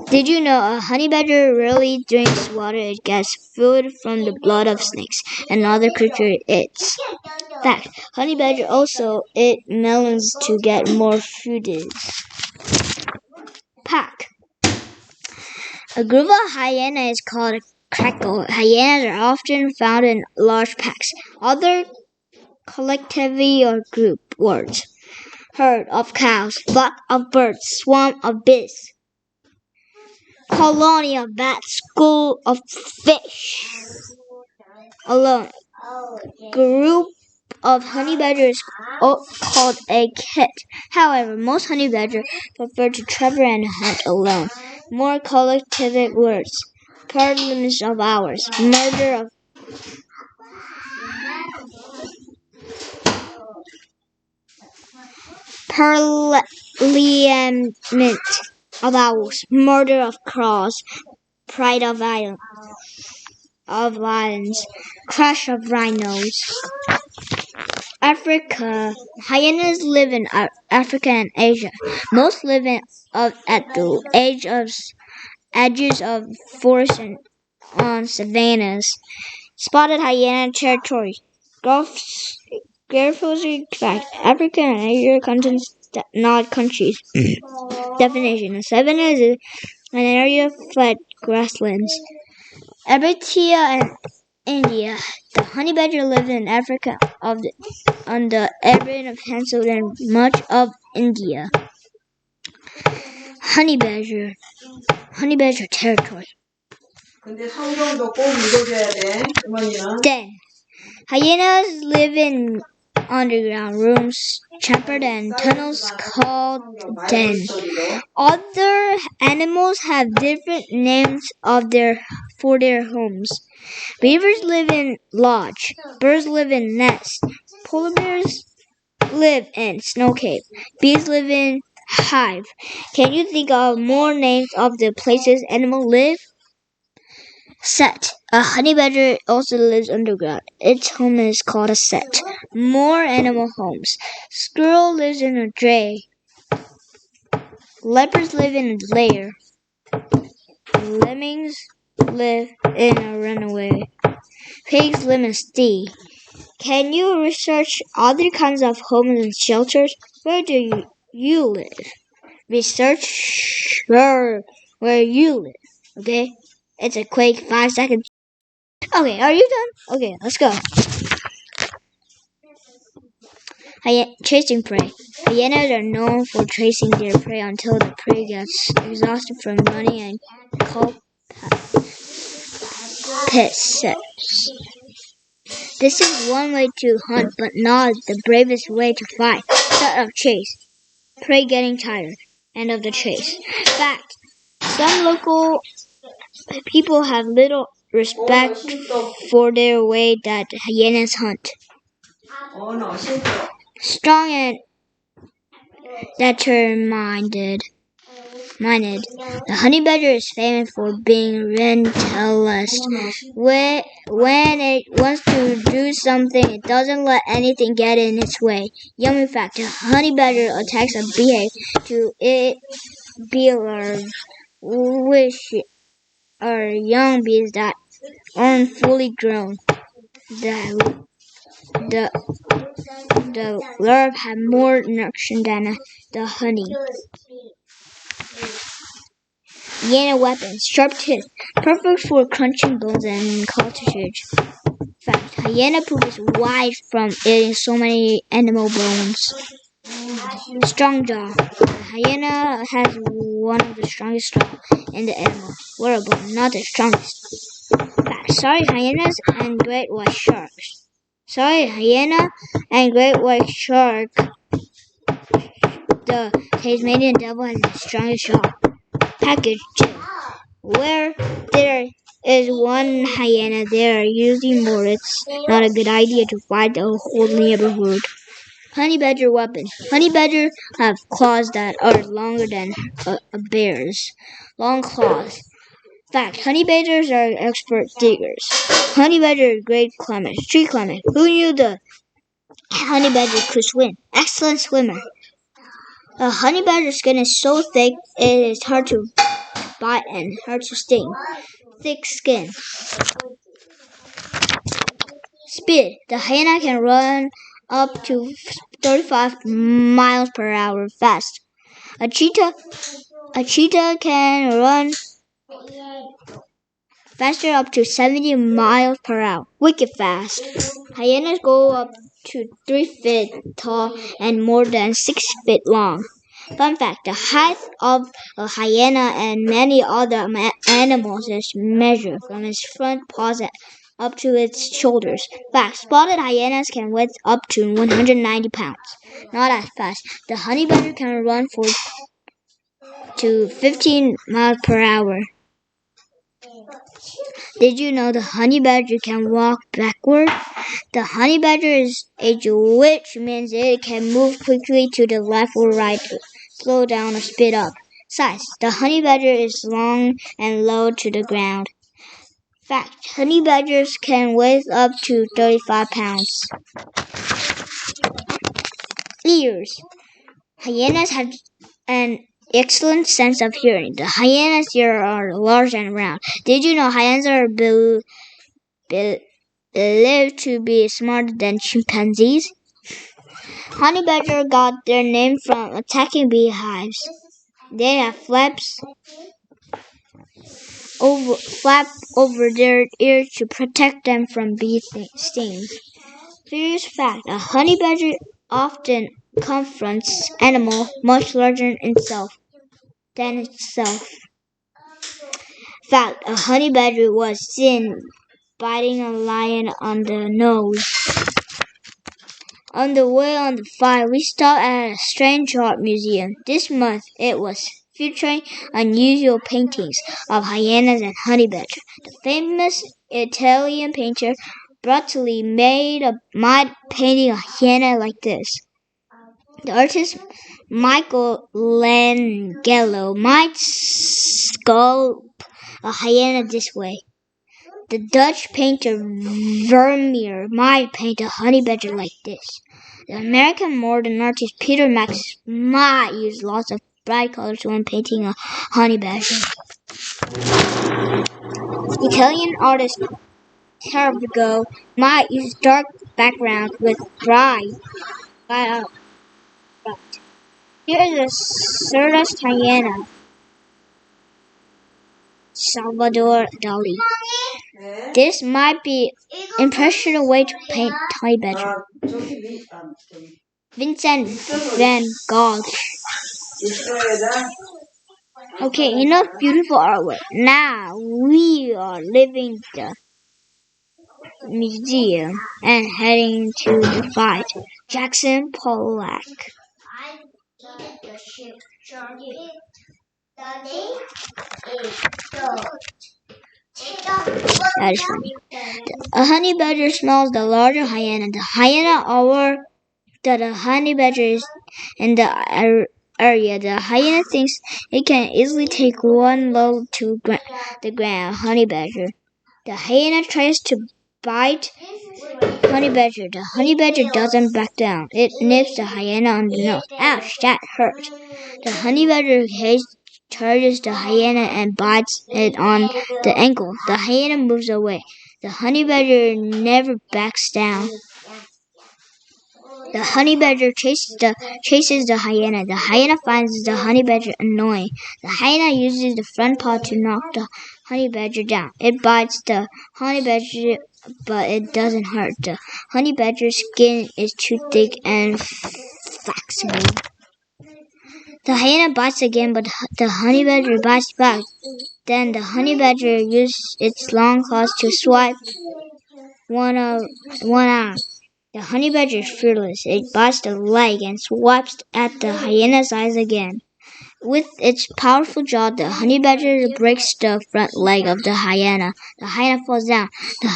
Did you know a honey badger rarely drinks water? It gets food from the blood of snakes and other creatures it eats. Fact: honey badger also eat melons to get more food. Pack. A group of hyenas is called a crackle. Hyenas are often found in large packs. Other collectivity or group words: herd of cows, flock of birds, swarm of bees, colony of bats, school of fish. Alone. Group of honey badgers called a kit. However, most honey badgers prefer to travel and hunt alone. More collective words: parliaments of hours, murder of parliament of owls, murder of crows, pride of lions, crash of rhinos. Africa. Hyenas live in Africa and Asia. Most live at the edges of forests and on savannas. Spotted hyena territory. Graphically fact: Africa and Asia continents, not countries. Definition: a savanna is an area of flat grasslands. Eritrea and India. The honey badger lives in Africa on the Arabian Peninsula and much of India. Honey badger territory. 근데 성경도 꼭 읽어줘야 돼, 어머니는. Den. Hyenas live in underground rooms, chambered and tunnels called den. Other animals have different names for their homes. Beavers live in lodge. Birds live in nests. Polar bears live in snow cave. Bees live in hive. Can you think of more names of the places animals live? Set. A honey badger also lives underground. Its home is called a set. More animal homes. Squirrel lives in a dray. Leopards live in a lair. Lemmings live in a runaway. Pigs live in a stee. Can you research other kinds of homes and shelters? Where do you live? Research where you live. Okay? It's a quick 5 seconds. Okay, are you done? Okay, let's go. Chasing prey. Hyenas are known for chasing their prey until the prey gets exhausted from running and called pits. This is one way to hunt, but not the bravest way to fight. Start of chase. Prey getting tired. End of the chase. Fact. Some local people have little respect for their way that hyenas hunt. Strong and determined. The honey badger is famous for being relentless. When it wants to do something, it doesn't let anything get in its way. Yummy fact: the honey badger attacks a beehive to eat bee larvae, which are young bees that aren't fully grown. The larvae have more nutrition than the honey. Hyena weapons. Sharp teeth. Perfect for crunching bones and cartridge. Fact. Hyena poop is wide from eating so many animal bones. Strong jaw. Hyena has one of the strongest jaws in the animal world, but not the strongest. Fact. Sorry, hyenas and great white sharks. Hyena and great white shark. The Tasmanian devil has the strongest jaw. Package 2. Where there is one hyena, there are usually more. It's not a good idea to fight the whole neighborhood. Honey badger weapon. Honey badger have claws that are longer than a bear's. Long claws. Fact. Honey badgers are expert diggers. Honey badger is great climbers. Tree climbing. Who knew the honey badger could swim? Excellent swimmer. A honey badger's skin is so thick it is hard to bite and hard to sting. Thick skin. Speed. The hyena can run up to 35 miles per hour fast. A cheetah can run faster up to 70 miles per hour. Wicked fast. Hyenas go up to 3 feet tall and more than 6 feet long. Fun fact, the height of a hyena and many other animals is measured from its front paws up to its shoulders. Fact, spotted hyenas can weigh up to 190 pounds. Not as fast. The honey badger can run to 15 miles per hour. Did you know the honey badger can walk backward? The honey badger is age, which means it can move quickly to the left or right, slow down or speed up. Size. The honey badger is long and low to the ground. Fact. Honey badgers can weigh up to 35 pounds. Ears. Hyenas have an excellent sense of hearing. The hyena's ears are large and round. Did you know hyenas are believed to be smarter than chimpanzees? Honey badger got their name from attacking beehives. They have flaps flap over their ears to protect them from bee stings. Curious fact: a honey badger often confronts animals much larger than itself. Fact: a honey badger was seen biting a lion on the nose. On the way on the flight, we stopped at a strange art museum. This month, it was featuring unusual paintings of hyenas and honey badgers. The famous Italian painter brutally made a painting a hyena like this. The artist Michelangelo might sculpt a hyena this way. The Dutch painter Vermeer might paint a honey badger like this. The American modern artist Peter Max might use lots of bright colors when painting a honey badger. Italian artist Caravaggio might use dark backgrounds with bright. Here is a cirrus hyena. Salvador Dali. This might be impressionable way to paint honey badger. Vincent van Gogh. Okay, enough beautiful artwork. Now we are leaving the museum and heading to the fight. Jackson Pollock. That is funny. A honey badger smells the larger hyena. The hyena aware that a honey badger is in the area. The hyena thinks it can easily take one load to the ground. Honey badger. The hyena tries to bite honey badger. The honey badger doesn't back down. It nips the hyena on the nose. Ouch, that hurt. The honey badger charges the hyena and bites it on the ankle. The hyena moves away. The honey badger never backs down. The honey badger chases the hyena. The hyena finds the honey badger annoying. The hyena uses the front paw to knock the honey badger down. It bites the honey badger, but it doesn't hurt. The honey badger's skin is too thick and flexible. The hyena bites again, but the honey badger bites back. Then the honey badger uses its long claws to swipe one arm. The honey badger is fearless. It bites the leg and swipes at the hyena's eyes again. With its powerful jaw, the honey badger breaks the front leg of the hyena. The hyena falls down. The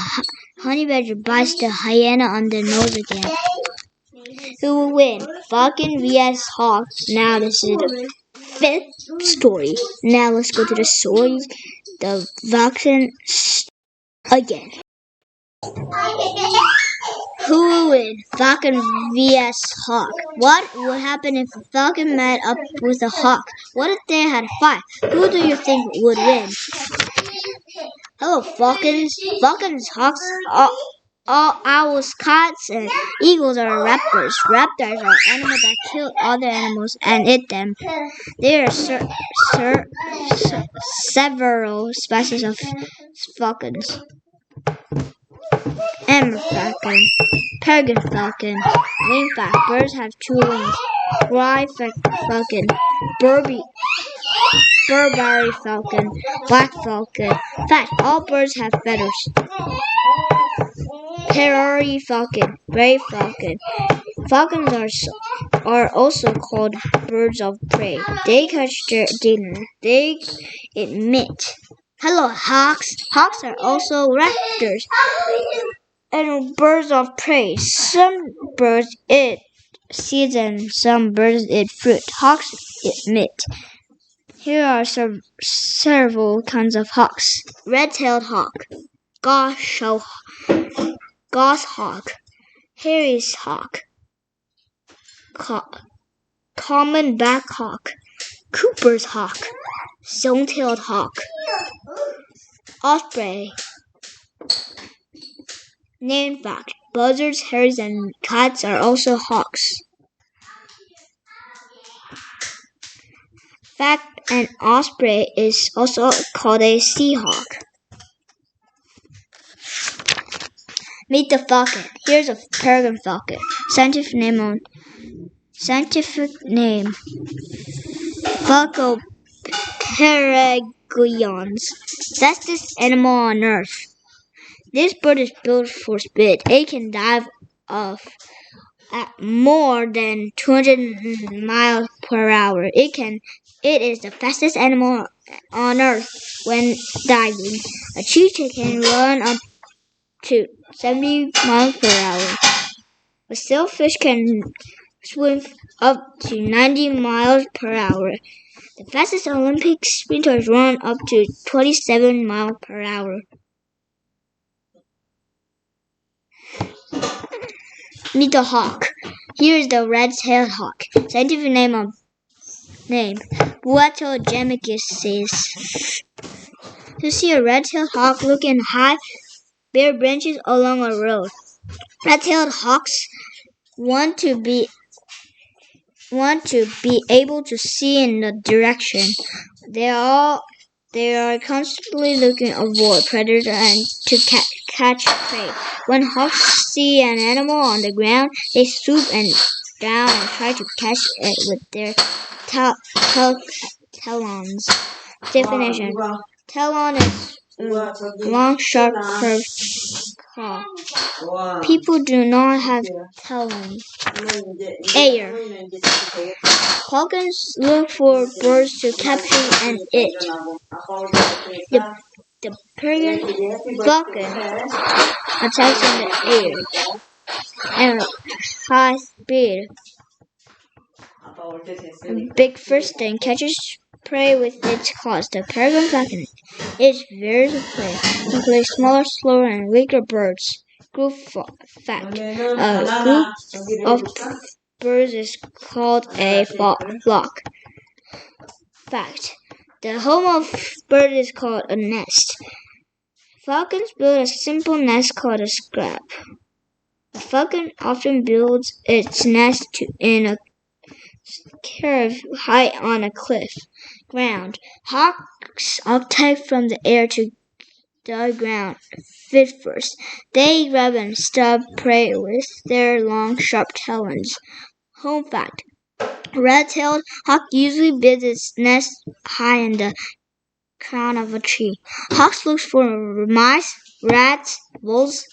honey badger bites the hyena on the nose again. Who will win? Falcon vs. Hawk. Now this is the fifth story. Now let's go to the story. The Falcon again. Who will win? Falcon vs. Hawk. What would happen if a falcon met up with a hawk? What if they had a fight? Who do you think would win? Hello, falcons. Falcons, hawks, all owls, cats, and eagles are raptors. Raptors are animals that kill other animals and eat them. There are several species of falcons. Emperor falcon, peregrine falcon, wingback. Birds have two wings. Rye falcon, Burberry falcon, black falcon. Fact: all birds have feathers. Prairie falcon, gray falcon. Falcons are also called birds of prey. They catch their dinner. They eat meat. Hello, hawks. Hawks are also raptors and birds of prey. Some birds eat seeds and some birds eat fruit. Hawks eat meat. Here are several kinds of hawks. Red-tailed hawk, goshawk, Harry's hawk, common black hawk, Cooper's hawk, zone-tailed hawk, osprey. Name fact: buzzards, hares, and cats are also hawks. Fact: An osprey is also called a seahawk. Meet the falcon. Here's a peregrine falcon. Scientific name Falco peregrines. Fastest animal on earth. This bird is built for speed. It can dive off at more than 200 miles per hour. It is the fastest animal on earth when diving. A cheetah can run up to 70 miles per hour. A sailfish can swim up to 90 miles per hour. The fastest Olympic sprinters run up to 27 miles per hour. Meet the hawk. Here is the red-tailed hawk. Scientific name Buato gemicius. To see a red-tailed hawk, look in high, bare branches along a road. Red-tailed hawks want to be able to see in the direction. They are constantly looking to avoid predators and to catch prey. When hawks see an animal on the ground, they swoop down and try to catch it with their talons. Definition: talon is a long, sharp, curved claw. People do not have talons. Air. Falcons look for birds to capture and eat. The peregrine falcon attacks in the air and high speed. A big first and catches prey with its claws. The peregrine falcon is very prey, including smaller, slower, and weaker birds. Group fact: a group of birds is called a flock. Fact: the home of bird is called a nest. Falcons build a simple nest called a scrap. A falcon often builds its nest in a cave high on a cliff ground. Hawks attack from the air to the ground feet first. They grab and stab prey with their long, sharp talons. Home fact: red-tailed hawk usually builds its nest high in the crown of a tree. Hawks look for mice, rats, voles,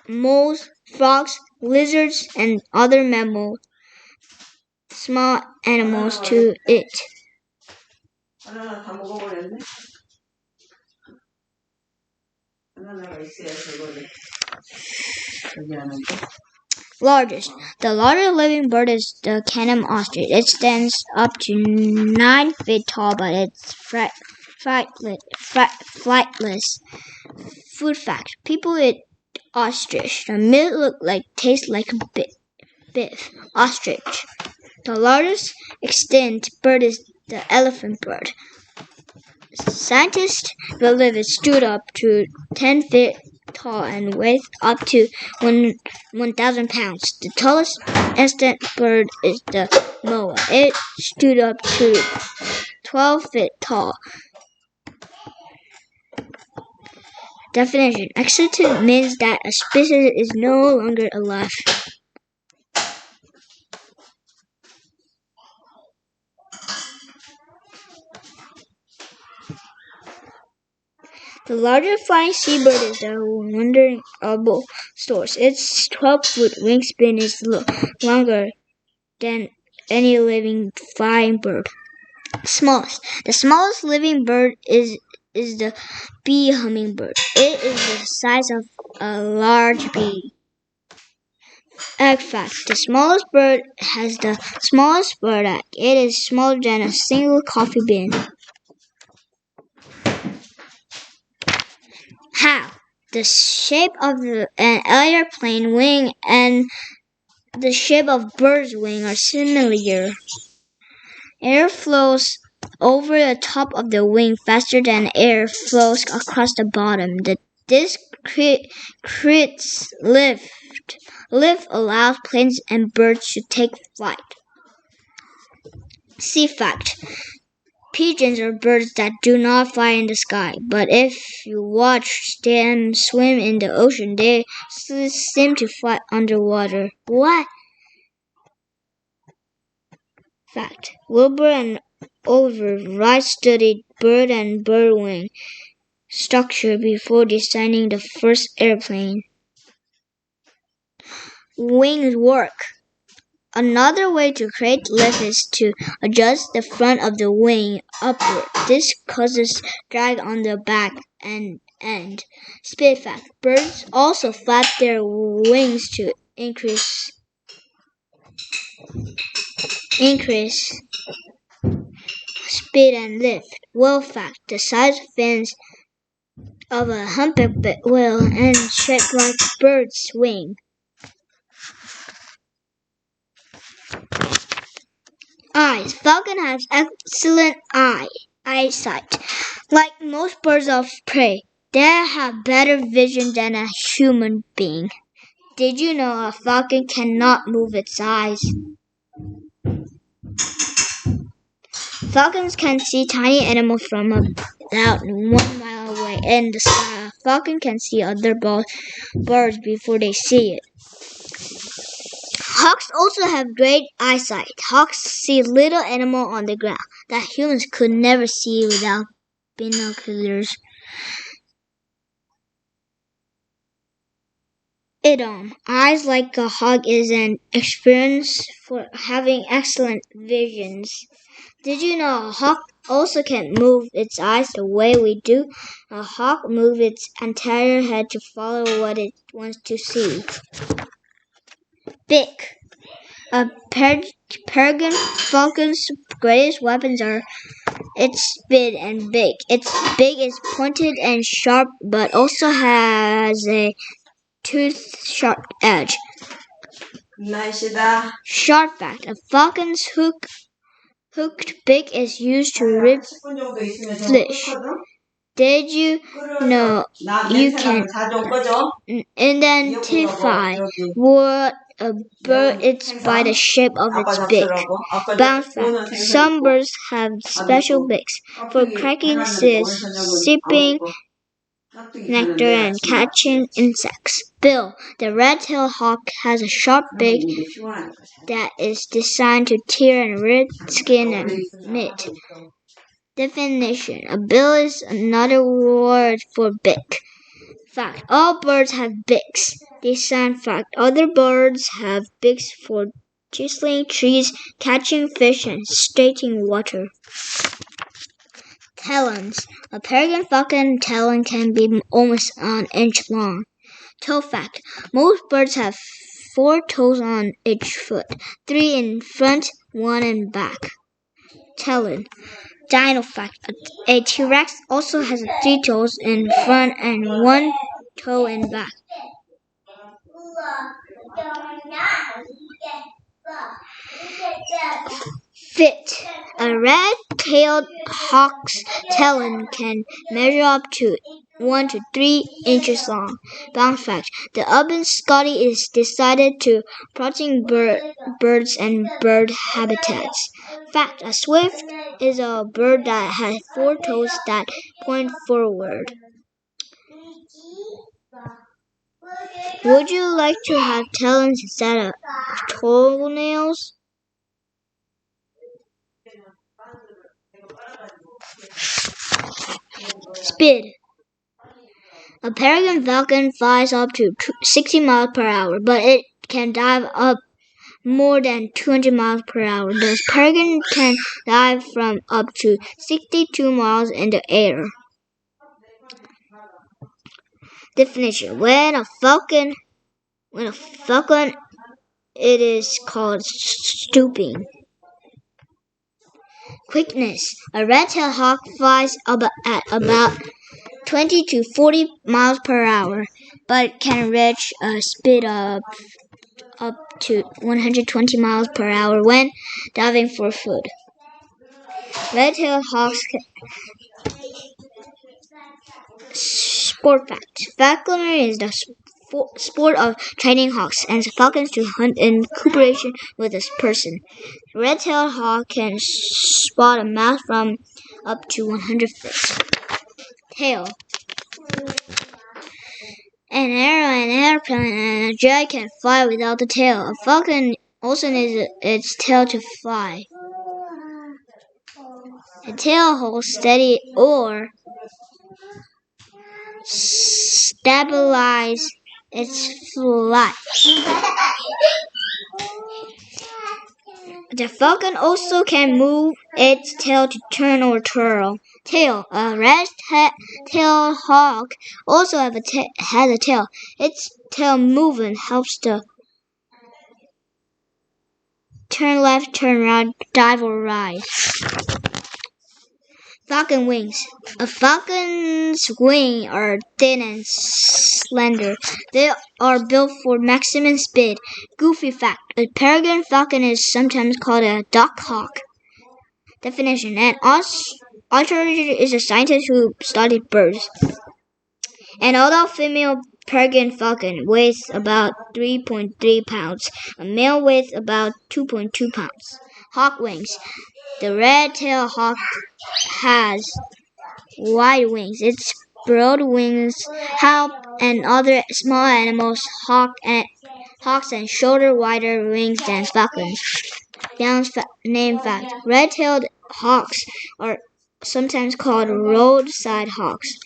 moles, frogs, lizards, and other mammals, small animals to eat. Largest. The largest living bird is the Canam ostrich. It stands up to 9 feet tall, but it's flightless. Food fact: people eat ostrich. The meat tastes like beef. Ostrich. The largest extant bird is the elephant bird. Scientists believe it stood up to 10 feet tall and weighed up to 1,000 pounds. The tallest extant bird is the moa. It stood up to 12 feet tall. Definition: extinct means that a species is no longer alive. The largest flying seabird is the wandering albatross. Its 12-foot wingspan is longer than any living flying bird. Smallest. The smallest living bird is the bee hummingbird. It is the size of a large bee. Egg fact: the smallest bird has the smallest bird egg. It is smaller than a single coffee bean. How? The shape of an airplane wing and the shape of bird's wing are similar. Air flows over the top of the wing faster than air flows across the bottom. This creates lift. Lift allows planes and birds to take flight. Sea fact: Pigeons are birds that do not fly in the sky, but if you watch them swim in the ocean, they seem to fly underwater. What? Fact. Wilbur and Oliver Wright studied bird and birdwing structure before designing the first airplane. Wings work. Another way to create lift is to adjust the front of the wing upward. This causes drag on the back and end. Speed fact. Birds also flap their wings to increase speed and lift. Whale fact. The size fins of a humpback whale and shaped like a bird's wing. Eyes. Falcon has excellent eyesight. Like most birds of prey, they have better vision than a human being. Did you know a falcon cannot move its eyes? Falcons can see tiny animals from about 1 mile away in the sky. A falcon can see other birds before they see it. Hawks also have great eyesight. Hawks see little animals on the ground that humans could never see without binoculars. Idiom. Eyes like a hawk is an experience for having excellent visions. Did you know a hawk also can move its eyes the way we do? A hawk moves its entire head to follow what it wants to see. Beak. A peregrine falcon's greatest weapons are its speed and beak. Its beak is pointed and sharp, but also has a tooth-sharp edge. Sharp fact. A falcon's hooked beak is used to rip flesh. Did you know you can identify what a bird is by the shape of its beak? Bounce fact. Some birds have special beaks for cracking seeds, sipping nectar, and catching insects. Bill. The red-tailed hawk has a sharp beak that is designed to tear and rip skin and meat. Definition. A bill is another word for beak. Fact. All birds have beaks. Design fact. Other birds have beaks for chiseling trees, catching fish, and straightening water. Talons. A peregrine falcon talon can be almost an inch long. Toe fact. Most birds have 4 toes on each foot, 3 in front, 1 in back. Talon. Dino fact. A T-Rex also has 3 toes in front and 1 toe in back. Fit. A red-tailed hawk's talon can measure up to 1 to 3 inches long. Bounce fact. The urban Scotty is decided to protect birds and bird habitats. Fact. A swift is a bird that has 4 toes that point forward. Would you like to have talons instead of toenails? Speed. A peregrine falcon flies up to 60 miles per hour, but it can dive up more than 200 miles per hour. The peregrine can dive from up to 62 miles in the air. Definition. When a falcon, it is called stooping. Quickness. A red-tailed hawk flies at about 20 to 40 miles per hour, but can reach a speed of up to 120 miles per hour when diving for food. Red-tailed hawks Sport fact. Falconry is the sport of training hawks and falcons to hunt in cooperation with a person. Red-tailed hawk can spot a mouse from up to 100 feet. Tail. An arrow, an airplane, and a jet can fly without the tail. A falcon also needs its tail to fly. The tail holds steady or stabilize its flight. The falcon also can move its tail to turn or twirl. Tail. A red-tailed hawk also has a tail. Its tail movement helps to turn left, turn right, dive or rise. Falcon wings. A falcon's wings are thin and slender. They are built for maximum speed. Goofy fact. A peregrine falcon is sometimes called a duck hawk. Definition. An ornithologist is a scientist who studies birds. An adult female peregrine falcon weighs about 3.3 pounds. A male weighs about 2.2 pounds. Hawk wings. The red-tailed hawk has wide wings. Its broad wings help and other small animals, hawks and shoulder wider wings than falcons. Name fact. Red-tailed hawks are sometimes called roadside hawks.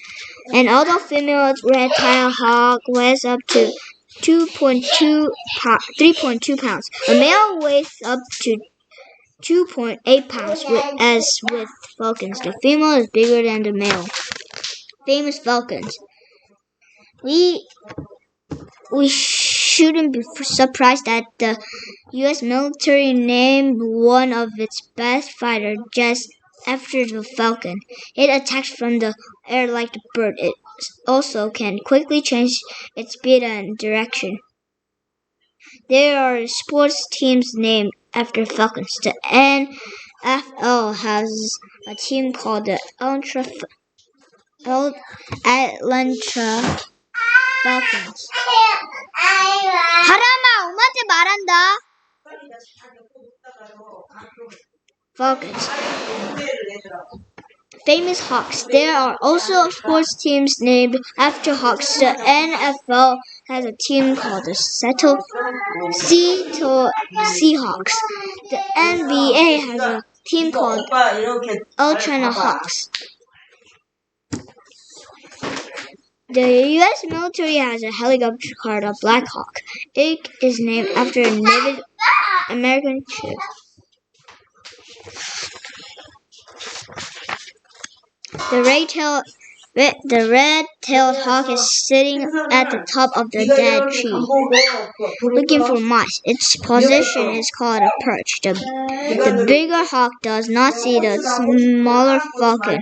An adult female red-tailed hawk weighs up to 3.2 pounds. A male weighs up to 2.8 pounds. As with falcons, the female is bigger than the male. Famous falcons. We shouldn't be surprised that the U.S. military named one of its best fighters just after the falcon. It attacks from the air like the bird. It also can quickly change its speed and direction. There are sports teams named after falcons. The NFL has a team called the Atlanta Falcons. 하람아, 엄마한테 말한다. Falcons. Famous hawks. There are also sports teams named after hawks. The NFL has a team called the Seattle Seahawks. The NBA has a team called Atlanta Hawks. The U.S. military has a helicopter called a Black Hawk. It is named after a Native American chief. The red-tailed hawk is sitting at the top of the dead tree, looking for mice. Its position is called a perch. The bigger hawk does not see the smaller falcon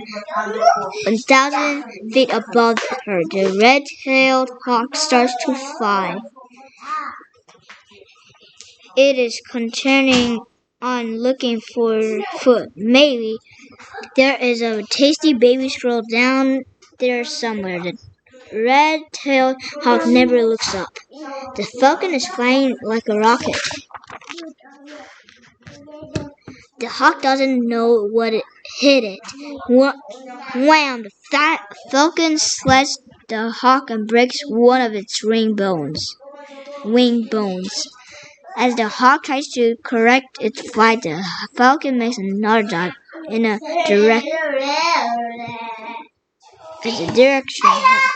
1,000 feet above her. The red-tailed hawk starts to fly. It is concentrating on looking for food. Maybe there is a tasty baby squirrel down there somewhere. The red-tailed hawk never looks up. The falcon is flying like a rocket. The hawk doesn't know what hit it. Wham! The falcon slashes the hawk and breaks one of its wing bones. As the hawk tries to correct its flight, the falcon makes another dive in a direction.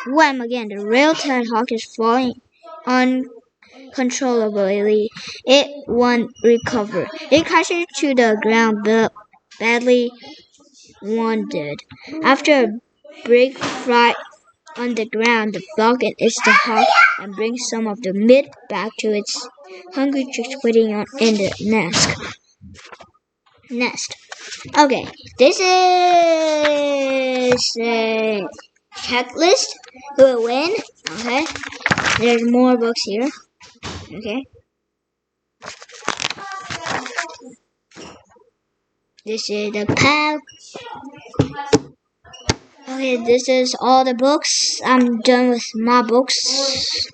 Wham! Again, the red-tailed hawk is flying uncontrollably. It won't recover. It crashes to the ground, badly wounded. After a big fright on the ground, the falcon eats the hawk and brings some of the meat back to its hungry chicks waiting in the nest. Okay, this is a checklist. Who will win? Okay, there's more books here. Okay, this is the pack. Okay, this is all the books. I'm done with my books.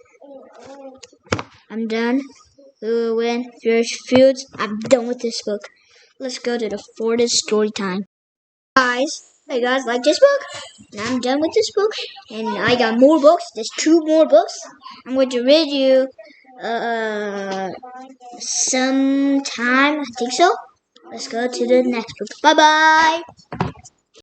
I'm done. Who will win? Fierce Feuds. I'm done with this book. Let's go to the fourth story time. Guys, Hey guys, like this book? And I'm done with this book. And I got more books. There's 2 more books. I'm going to read you sometime. I think so. Let's go to the next book. Bye bye.